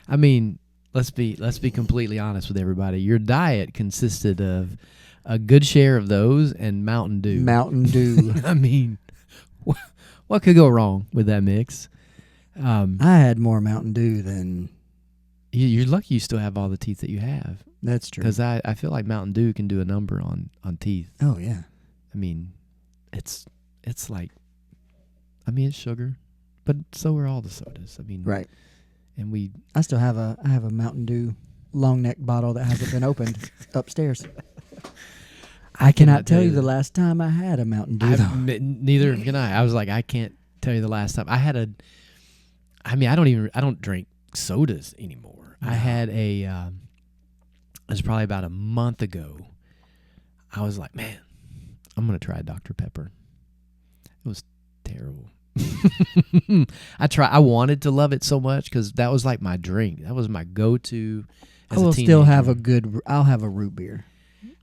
I mean, let's be completely honest with everybody. Your diet consisted of a good share of those and Mountain Dew. Mountain Dew. I mean, what could go wrong with that mix? I had more Mountain Dew than You're lucky you still have all the teeth that you have, that's true. because I feel like Mountain Dew can do a number on teeth. Oh yeah, I mean, it's like, I mean, it's sugar, but so are all the sodas. I mean, right. And I still have a Mountain Dew long neck bottle that hasn't been opened upstairs. I cannot tell you the last time I had a Mountain Dew. Neither can I. I was like, I can't tell you the last time I had I don't drink sodas anymore. No. I had it was probably about a month ago. I was like, man, I'm going to try Dr. Pepper. It was terrible. I wanted to love it so much because that was like my drink. That was my go-to as I will a still have teenager. I'll have a root beer.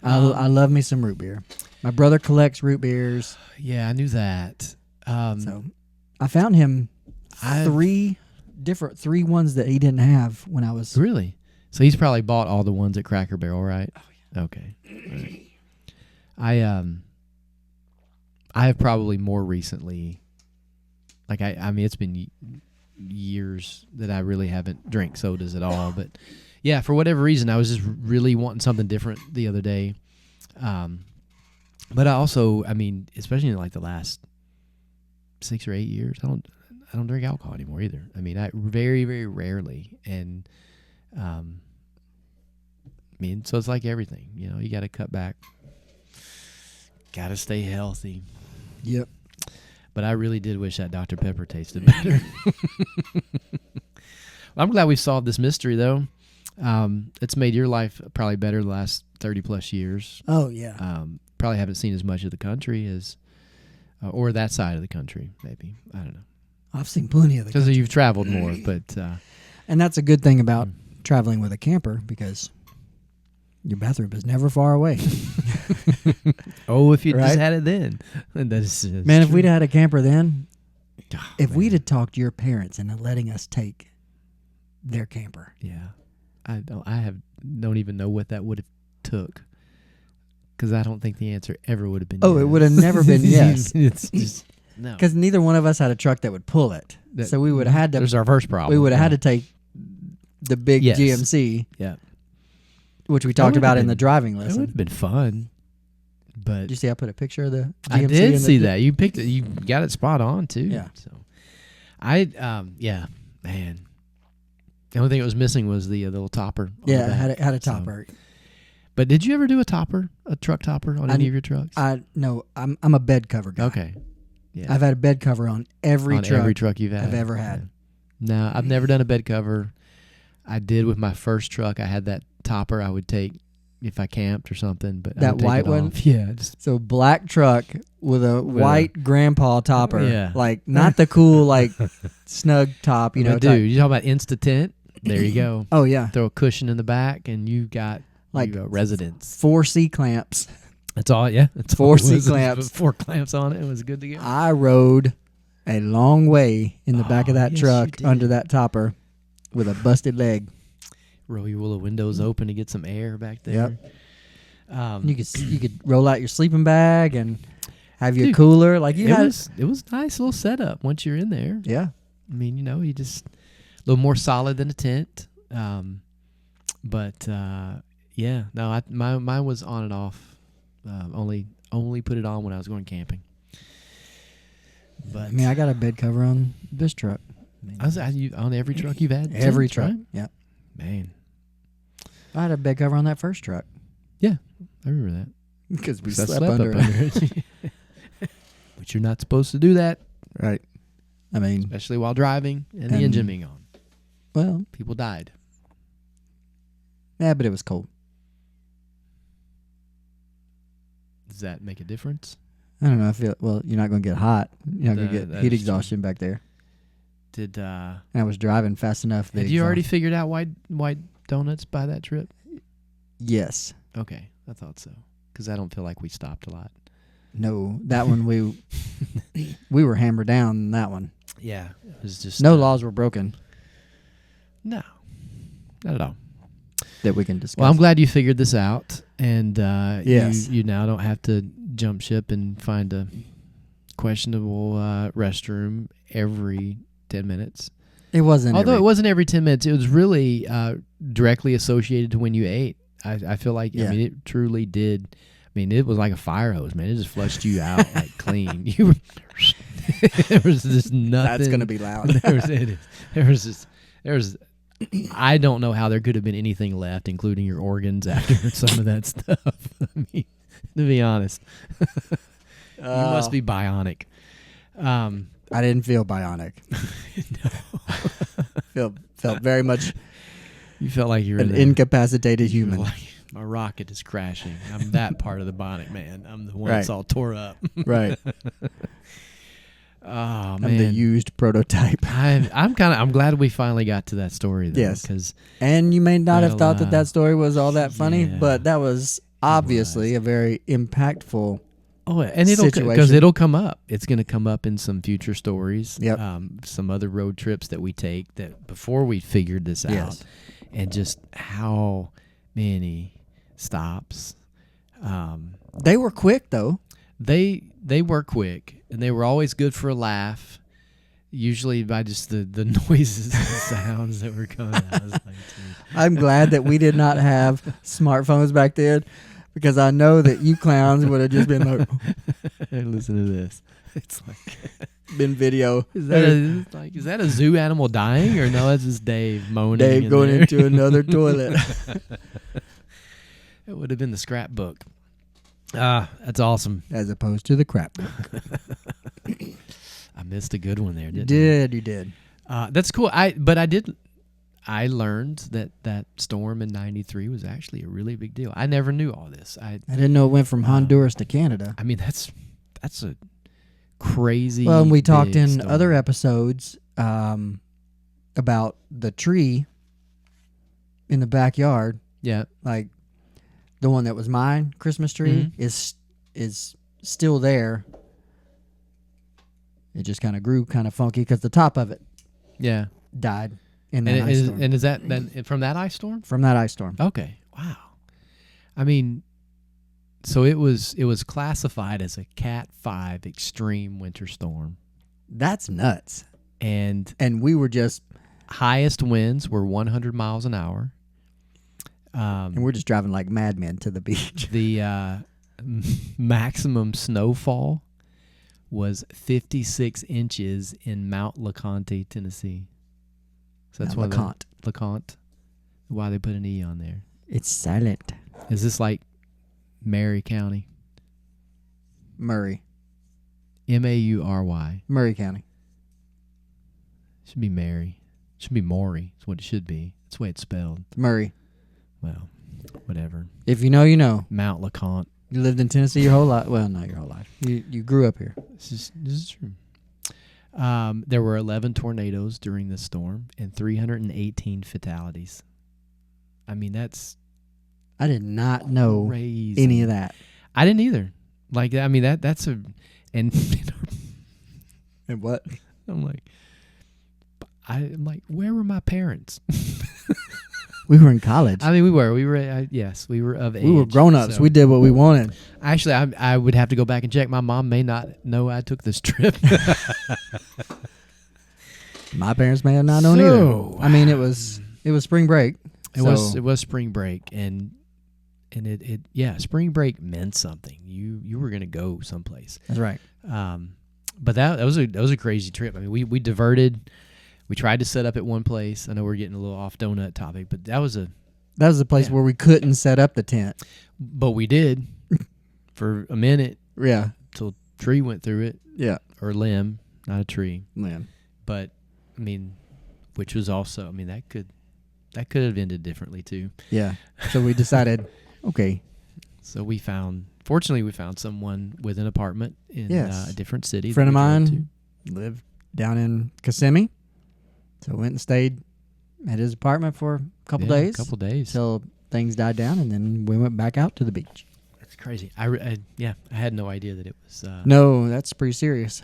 I love me some root beer. My brother collects root beers. Yeah, I knew that. So I found him three ones that he didn't have when I was. Really? So he's probably bought all the ones at Cracker Barrel, right? Oh yeah. Okay. Right. I have probably more recently, like I mean it's been years that I really haven't drank sodas at all, but yeah, for whatever reason I was just really wanting something different the other day. But I also, I mean, especially in like the last 6 or 8 years, I don't drink alcohol anymore either. I mean, I very, very rarely. And, I mean, so it's like everything, you got to cut back, got to stay healthy. Yep. But I really did wish that Dr. Pepper tasted better. I'm glad we solved this mystery though. It's made your life probably better the last 30 plus years. Oh yeah. Probably haven't seen as much of the country as, or that side of the country, maybe. I don't know. I've seen plenty of the Because country. you've traveled more, but And that's a good thing about traveling with a camper because your bathroom is never far away. if you just Right? had it then, that's Man, if we'd had a camper then, Oh, if man. we'd have talked your parents into letting us take their camper. Yeah, I don't even know what that would have took, because I don't think the answer ever would have been. Oh, yes. it would have never been yes. It's just no. Because neither one of us had a truck that would pull it. So we would have had to. There's our first problem. We would have had to take the big Yes. GMC, Yeah, which we talked would've about in been- the driving it would lesson. have been fun, but Did you see I put a picture of the GMC? I did in see the, that. You picked it. You got it spot on too. Yeah. So, yeah, man. The only thing it was missing was the little topper. on the Yeah, back. had a So- topper. But did you ever do a truck topper on any of your trucks? No, I'm a bed cover guy. Okay. Yeah. I've had a bed cover on every on truck. every truck you've had. I've ever had. Yeah. No, I've never done a bed cover. I did with my first truck. I had that topper. I would take if I camped or something. But That white one? Yeah. So black truck with a white grandpa topper. Yeah. Like not the cool like snug top, you know. But dude, you talk about Insta-Tent? There you go. Oh yeah. Throw a cushion in the back and you got Like residence. 4 C clamps. That's all, yeah. That's 4 C clamps. 4 clamps on it. It was good to go. I rode a long way in the back of that yes, truck you did. under that topper with a busted leg. Roll your little windows open to get some air back there. And you could roll out your sleeping bag and have your Dude, cooler. Like you had it was a nice little setup once you're in there. Yeah. I mean, you just a little more solid than a tent. But yeah, no, mine was on and off. Only put it on when I was going camping. But I mean, I got a bed cover on this truck. On every truck you've had? Every since, truck. right? Yeah. Man. I had a bed cover on that first truck. Yeah, I remember that. Because we 'Cause I slept under it. it. But you're not supposed to do that, Right. I mean, especially while driving and the And- engine being on. well, People died. yeah, but it was cold. Does that make a difference? I don't know. I feel, well, you're not going to get hot. You're not going to That get heat is true. exhaustion back there. Did And I was driving fast enough. had you already figured out white donuts by that trip? Yes. Okay, I thought so. Because I don't feel like we stopped a lot. No, that one we were hammered down in that one. Yeah, it was just No laws were broken No, not at all. that we can discuss. Well, I'm glad you figured this out, and Yes. you now don't have to jump ship and find a questionable restroom every 10 minutes. It wasn't. Although it wasn't every 10 minutes, it was really directly associated to when you ate. I feel like, Yeah. I mean, it truly did. I mean, it was like a fire hose, man. It just flushed you out like clean. You were, there was just nothing. That's going to be loud. there was I don't know how there could have been anything left, including your organs after some of that stuff. I mean, to be honest, you must be bionic. I didn't feel bionic. Felt very much You felt like you were an incapacitated you were human. like, my rocket is crashing. I'm that part of the bionic man. I'm the one Right. that's all tore up. Right. Oh I'm man, the used prototype. I'm glad we finally got to that story though. Yes. Because And you may not have thought That'll, that story was all that funny, yeah. but that was obviously a very impactful. and situation. it'll come up. It's going to come up in some future stories. Yep. Some other road trips that we take that before we figured this out, Yes. and just how many stops. They were quick though. They were quick, and they were always good for a laugh. Usually by just the noises and sounds that were coming out. I was like, dude. I'm glad that we did not have smartphones back then, because I know that you clowns would have just been like, Hey, listen to this. It's like, been video. is that a zoo animal dying, or no? That's just Dave moaning. Dave in going there. into another toilet. It would have been the scrapbook. That's awesome. As opposed to the crap. I missed a good one there, You didn't did. You did. I? That's cool. I learned that storm in '93 was actually a really big deal. I never knew all this. I didn't know it went from Honduras to Canada. I mean, that's a crazy. Well, and we talked big in storm. other episodes about the tree in the backyard, Yeah. like the one that was mine, Christmas tree, Mhm. is still there. It just kind of grew kind of funky because the top of it Yeah. died in that And ice storm. is that then from that ice storm? From that ice storm. Okay. Wow. I mean, so it was classified as a Cat 5 extreme winter storm, That's nuts. and And we were just, highest winds were 100 miles an hour. and we're just driving like madmen to the beach. The maximum snowfall was 56 inches in Mount LeConte, Tennessee. So that's Mount why LeConte. LeConte. Why they put an E on there? It's silent. Is this like Maury County? Murray. Maury. Murray County. Should be Mary. Should be Maury. That's what it should be. That's the way it's spelled. Murray. Well, whatever. If you know, you know. Mount LeConte. You lived in Tennessee your whole life. Well, not your whole life. You grew up here. This is true. There were 11 tornadoes during the storm and 318 fatalities. I mean, that's I did not know crazy. any of that. I didn't either. Like, I mean, that's a, and And what? I'm like, where were my parents? We were in college. I mean, we were, yes, we were of age. We were grown-ups. So. We did what we wanted. Actually, I would have to go back and check. My mom may not know I took this trip. My parents may have not known either. I mean, it was spring break. It was spring break, and it spring break meant something. You were gonna go someplace. That's right. But that was a crazy trip. I mean, we diverted. We tried to set up at one place. I know we're getting a little off donut topic, but that was the place where we couldn't set up the tent. But we did for a minute. Yeah. Till a tree went through it. Yeah. Or limb, not a tree. Limb. But I mean, which was also, I mean, that could have ended differently too. Yeah. So we decided, okay. So fortunately we found someone with an apartment in a different city. A friend of mine lived down in Kissimmee. So went and stayed at his apartment for a couple days. Until things died down, and then we went back out to the beach. That's crazy. I had no idea that it was. No, that's pretty serious.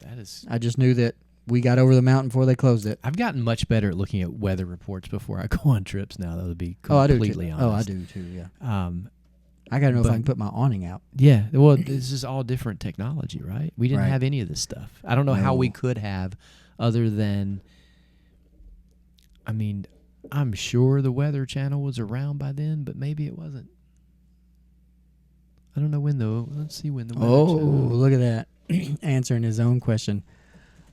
That is. I just knew that we got over the mountain before they closed it. I've gotten much better at looking at weather reports before I go on trips now, though, to be completely honest. Oh, I do too, yeah. I got to know if I can put my awning out. Yeah, well, this is all different technology, right? We didn't have any of this stuff. I don't know how we could have, other than, I mean, I'm sure the Weather Channel was around by then, but maybe it wasn't. I don't know when, though. Let's see when the Weather Channel. Oh, look at that. Answering his own question.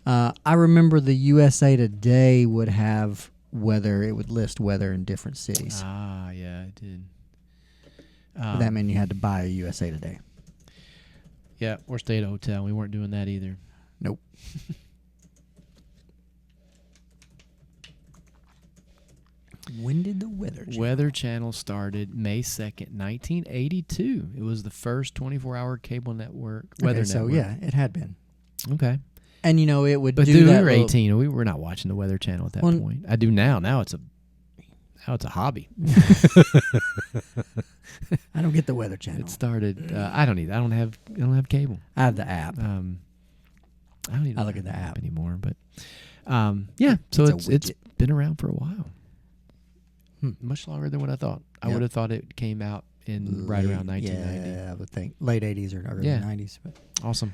I remember the USA Today would have weather. It would list weather in different cities. Ah, yeah, it did. That meant you had to buy a USA Today. Yeah, or stay at a hotel. We weren't doing that either. Nope. When did the Weather Channel started May 2nd, 1982. It was the first 24-hour cable network, weather network. So, yeah, it had been. Okay. And, you know, it would but do that. We were 18. We were not watching the Weather Channel at that point. I do now. Now it's a hobby. I don't get the Weather Channel. It started. I don't either. I don't have cable. I have the app. I don't even look at the app anymore. But yeah. So it's been around for a while. Much longer than what I thought. I would have thought it came out in right around 1990. Yeah, I would think late 80s or early 90s. But. Awesome.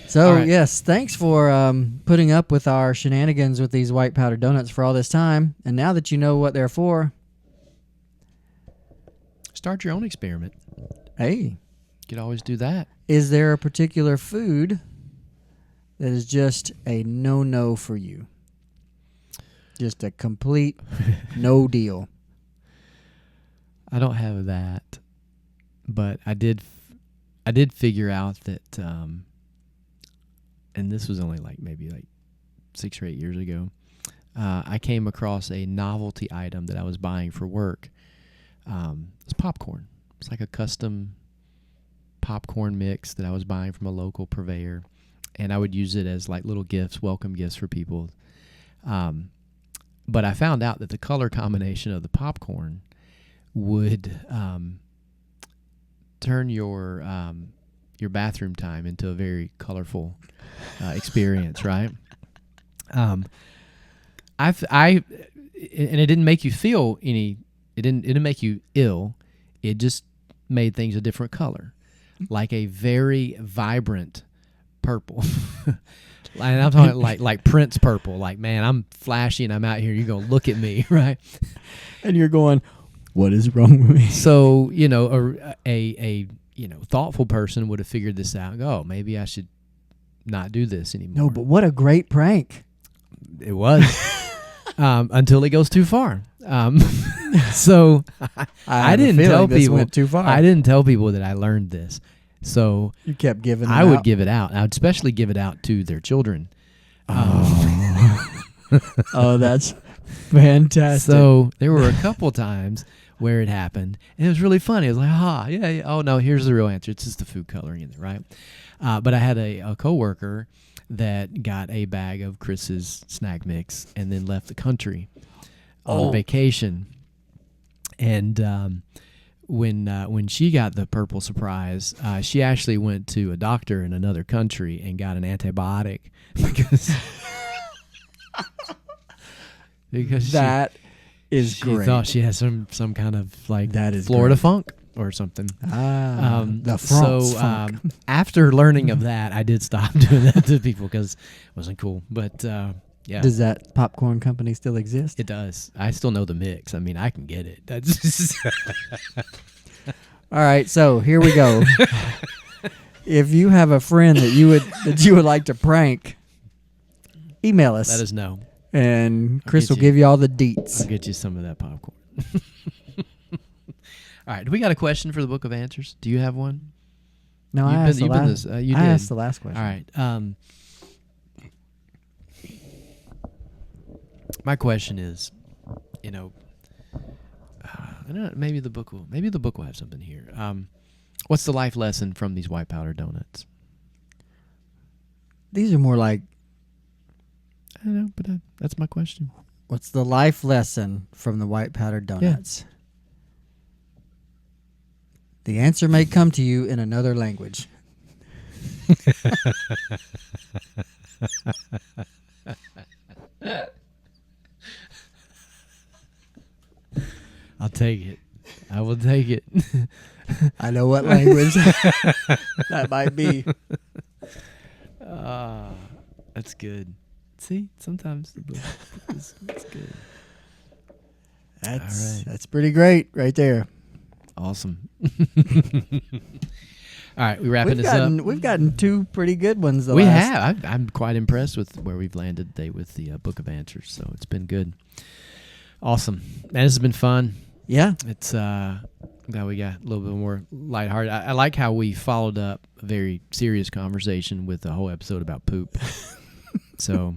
So, yes, thanks for putting up with our shenanigans with these white powder donuts for all this time. And now that you know what they're for, start your own experiment. Hey. You could always do that. Is there a particular food that is just a no-no for you? Just a complete no deal. I don't have that, but I did figure out that, and this was only maybe 6 or 8 years ago. I came across a novelty item that I was buying for work. It's popcorn. It's like a custom popcorn mix that I was buying from a local purveyor, and I would use it as little gifts, welcome gifts for people. But I found out that the color combination of the popcorn would turn your bathroom time into a very colorful experience, right? And it didn't make you feel any. It didn't make you ill. It just made things a different color, like a very vibrant purple. And I'm talking like Prince purple. Like, man, I'm flashy and I'm out here. You're gonna look at me, right? And you're going, what is wrong with me? So, a thoughtful person would have figured this out and go, oh, maybe I should not do this anymore. No, but what a great prank. It was. Until it goes too far. So I didn't tell people went too far. I didn't tell people that I learned this. So you kept giving it I out. would give it out. I would especially give it out to their children. Oh, that's fantastic. So there were a couple times where it happened. And it was really funny. It was like, yeah. Oh, no, here's the real answer. It's just the food coloring in it, right? But I had a coworker that got a bag of Chris's snack mix and then left the country on vacation. And when she got the purple surprise, she actually went to a doctor in another country and got an antibiotic because that is she great. thought she had some kind of like that is Florida great. funk or something. The France funk. After learning of that, I did stop doing that to people because it wasn't cool. But yeah. Does that popcorn company still exist? It does. I still know the mix. I mean, I can get it. That's just All right, so here we go. If you have a friend that you would like to prank, email us. let us know. And Chris will you. give you all the deets. I'll get you some of that popcorn. All right. Do we got a question for the Book of Answers? Do you have one? No, I asked the last. You I did. asked the last question. All right. My question is, I don't know, maybe the book will have something here. What's the life lesson from these white powder donuts? These are more like, I don't know, but that's my question. what's the life lesson from the white powdered donuts? The answer may come to you in another language. I'll take it. I will take it. I know what language that might be. That's good. See, sometimes the book is good. That's pretty great right there. Awesome. All right, we wrapping this up. We've gotten two pretty good ones. We have. I'm quite impressed with where we've landed today with the Book of Answers. So it's been good. Awesome. Man, this has been fun. Yeah. It's glad we got a little bit more lighthearted. I like how we followed up a very serious conversation with a whole episode about poop. So,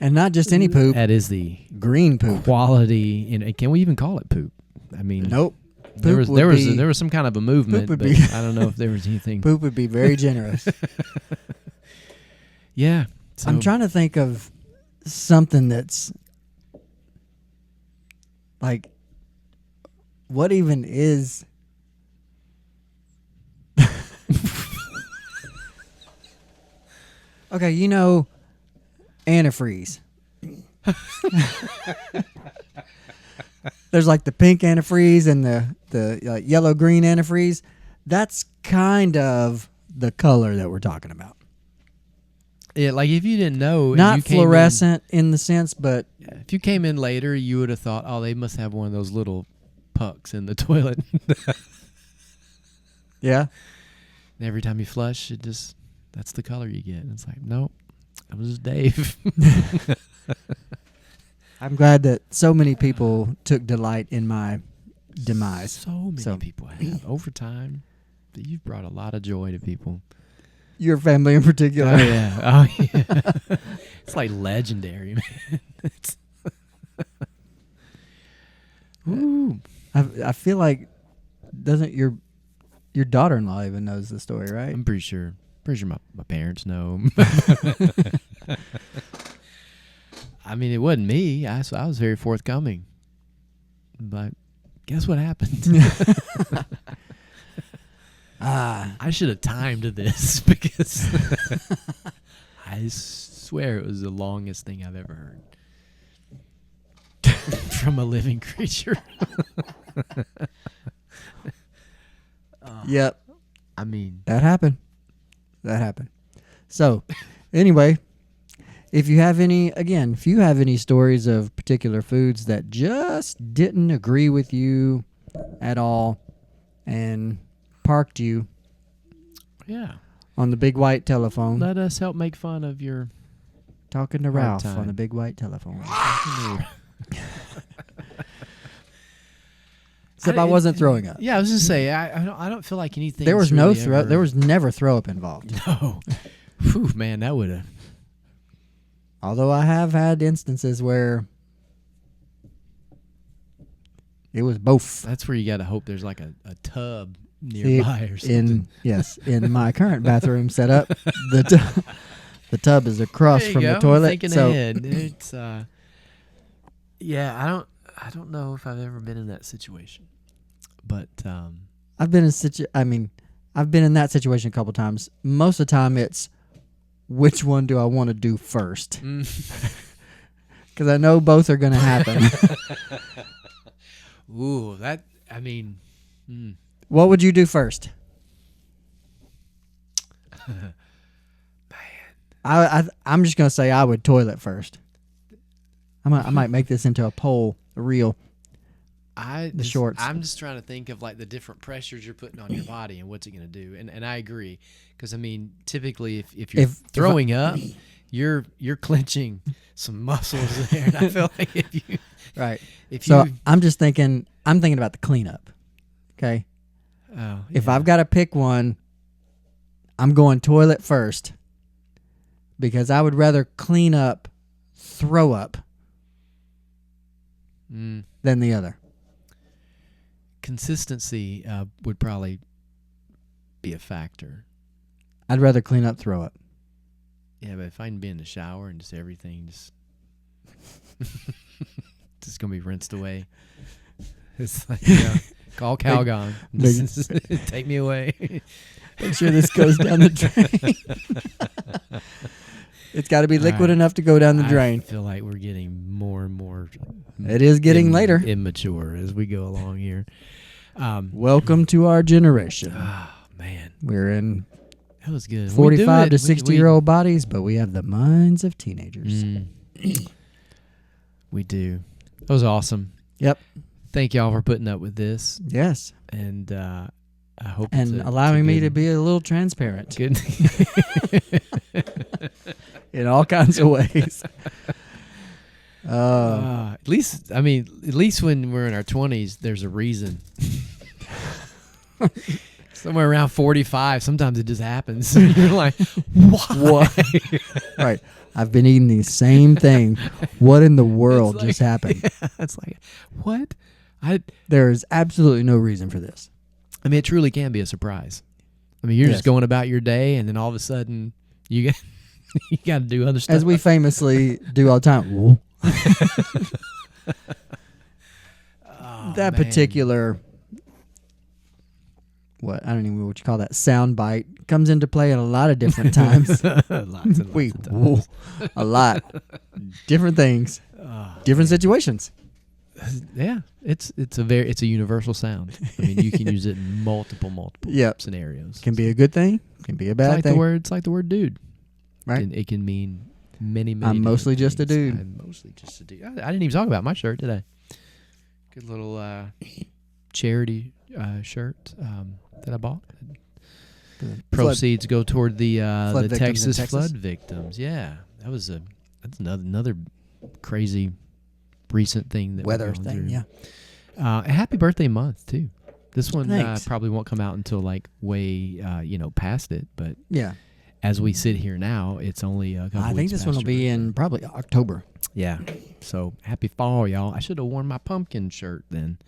and not just any poop. That is the green poop quality. And can we even call it poop? I mean, nope. There was some kind of a movement, but I don't know if there was anything. Poop would be very generous. Yeah. So. I'm trying to think of something that's like, what even is? Okay, antifreeze. There's like the pink antifreeze and the yellow-green antifreeze. That's kind of the color that we're talking about. Yeah, like if you didn't know. Not fluorescent in the sense, but... If you came in later, you would have thought, oh, they must have one of those little pucks in the toilet. Yeah. And every time you flush, that's the color you get. And it's like, nope, that was just Dave. I'm glad that so many people took delight in my demise. So many people have. Over time, you've brought a lot of joy to people. Your family in particular. Oh, yeah. Oh, yeah. It's like legendary, man. Ooh. I feel like, doesn't your daughter-in-law even knows the story, right? I'm pretty sure. My parents know. I mean, it wasn't me. I was very forthcoming. But guess what happened? I should have timed this because I swear it was the longest thing I've ever heard from a living creature. Yep. I mean, that happened. So, anyway, if you have any stories of particular foods that just didn't agree with you at all and parked you on the big white telephone. Let us help make fun of your talking to Ralph on the big white telephone. Except I wasn't throwing up. Yeah, I was just say I don't feel like anything. There was no throw. There was never throw up involved. No. Whew, man, that would have. Although I have had instances where It was both. That's where you got to hope there's like a tub nearby or something. In my current bathroom setup, the tub is across from the toilet. Thinking ahead. It's I don't know if I've ever been in that situation, but I've been in that situation a couple times. Most of the time, it's which one do I want to do first? Because I know both are going to happen. Ooh, What would you do first? Man, I'm just going to say I would toilet first. I might make this into a poll, a reel. Shorts. I'm just trying to think of like the different pressures you're putting on your body and what's it going to do. And I agree, because I mean, typically if you're throwing up, you're clenching some muscles there. And I feel like I'm just thinking. I'm thinking about the cleanup. Okay. Oh, if I've got to pick one, I'm going toilet first, because I would rather clean up, throw up, than the other. Consistency would probably be a factor. I'd rather clean up, throw up. Yeah, but if I can be in the shower and just everything just gonna be rinsed away. It's like call Calgon. Take me away. Make sure this goes down the drain. It's got to be liquid enough to go down the drain. I feel like we're getting more and more. It is getting later. Immature as we go along here. Welcome to our generation. Oh, man. We're in that was good. 45 to 60-year-old bodies, but we have the minds of teenagers. We do. That was awesome. Yep. Thank y'all for putting up with this. Yes. And I hope allowing me to be a little transparent. Good. In all kinds of ways. At least when we're in our 20s, there's a reason. Somewhere around 45, sometimes it just happens. You're like, why? Right. I've been eating the same thing. What in the world just happened? Yeah, it's like, what? There is absolutely no reason for this. I mean, it truly can be a surprise. I mean, you're just going about your day, and then all of a sudden, you got to do other stuff. As we famously do all the time. Particular, I don't even know what you call that, sound bite comes into play at a lot of different times. Lots of times. A lot. Different things. Different situations. Yeah, it's a universal sound. I mean, you can use it in multiple scenarios. Can be a good thing. Can be a bad thing. It's like the word dude. Right. It can mean many. I'm mostly just a dude. I'm mostly just a dude. I didn't even talk about my shirt today. Good little charity shirt that I bought. Proceeds go toward the Texas flood victims. Yeah, that's another crazy recent thing that weather thing. Yeah. Happy birthday month too. This one Thanks. probably won't come out until like way past it, but yeah. As we sit here now, it's only a couple weeks. I think this one will be in probably October. Yeah. So happy fall, y'all. I should have worn my pumpkin shirt then.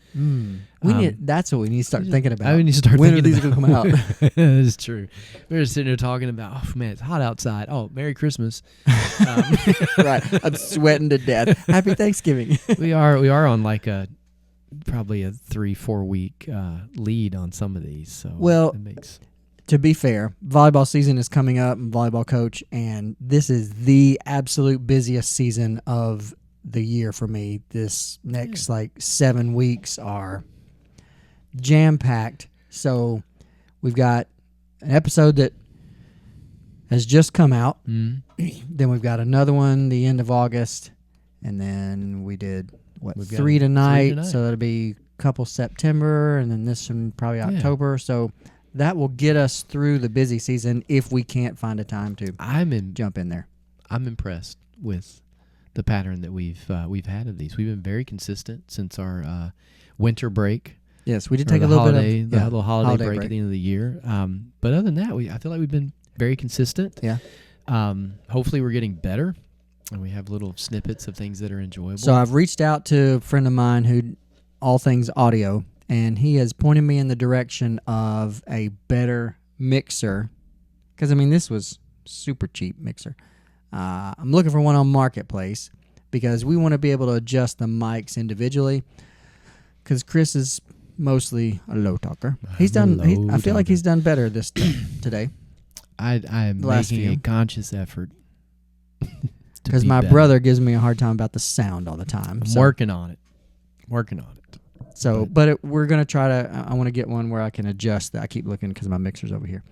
That's what we need to start thinking about. I need to start when thinking are these going to come out? That's true. We're just sitting there talking about, oh man, it's hot outside. Oh, Merry Christmas. Right. I'm sweating to death. Happy Thanksgiving. We are on like probably a 3-4 week lead on some of these. So to be fair, volleyball season is coming up. I'm a volleyball coach, and this is the absolute busiest season of the year for me. This next 7 weeks are jam-packed. So we've got an episode that has just come out. Then we've got another one the end of August, and then we did three tonight. So that'll be a couple September, and then this one probably October. So that will get us through the busy season if we can't find a time to jump in there. I'm impressed with the pattern that we've had of these. We've been very consistent since our winter break. Yes, we did take a little bit of the little holiday break at the end of the year. But other than that, I feel like we've been very consistent. Yeah. Hopefully, we're getting better, and we have little snippets of things that are enjoyable. So I've reached out to a friend of mine who all things audio, and he has pointed me in the direction of a better mixer. Because, I mean, this was super cheap mixer. I'm looking for one on Marketplace because we want to be able to adjust the mics individually. Because Chris is mostly a low talker. I feel like he's done better this today. I'm making a conscious effort. Because my brother gives me a hard time about the sound all the time. I'm working on it. So, but we're going to try to, I want to get one where I can adjust that. I keep looking because my mixer's over here.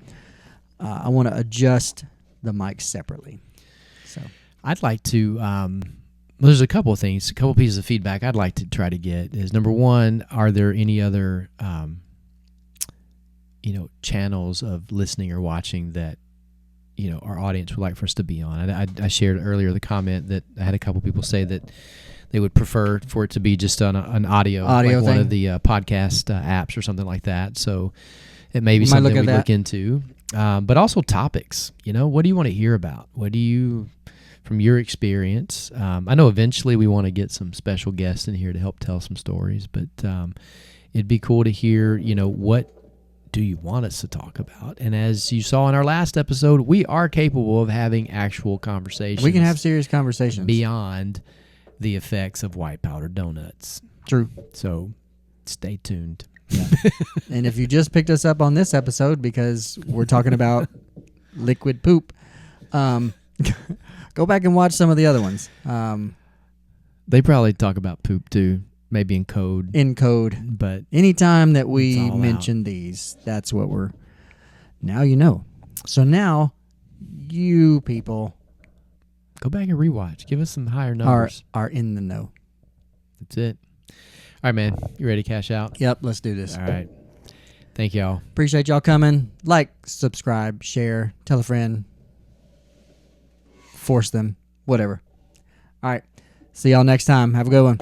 I want to adjust the mics separately. So I'd like to, there's a couple of things, a couple pieces of feedback I'd like to try to get is, number one, are there any other, channels of listening or watching that, our audience would like for us to be on? I shared earlier the comment that I had a couple people say that they would prefer for it to be just on an audio like thing. One of the podcast apps or something like that. So it may be something we look into. But also topics. What do you want to hear about? What do you, from your experience? I know eventually we want to get some special guests in here to help tell some stories, but it'd be cool to hear, what do you want us to talk about? And as you saw in our last episode, we are capable of having actual conversations. We can have serious conversations beyond the effects of white powder donuts. True. So stay tuned. Yeah. And if you just picked us up on this episode because we're talking about liquid poop, go back and watch some of the other ones. They probably talk about poop too. Maybe in code. But anytime that we mention these, that's what we're... Now you know. So now, you people... Go back and rewatch. Give us some higher numbers. Are in the know. That's it. All right, man. You ready to cash out? Yep, let's do this. All right. Thank y'all. Appreciate y'all coming. Like, subscribe, share, tell a friend. Force them. Whatever. All right. See y'all next time. Have a good one.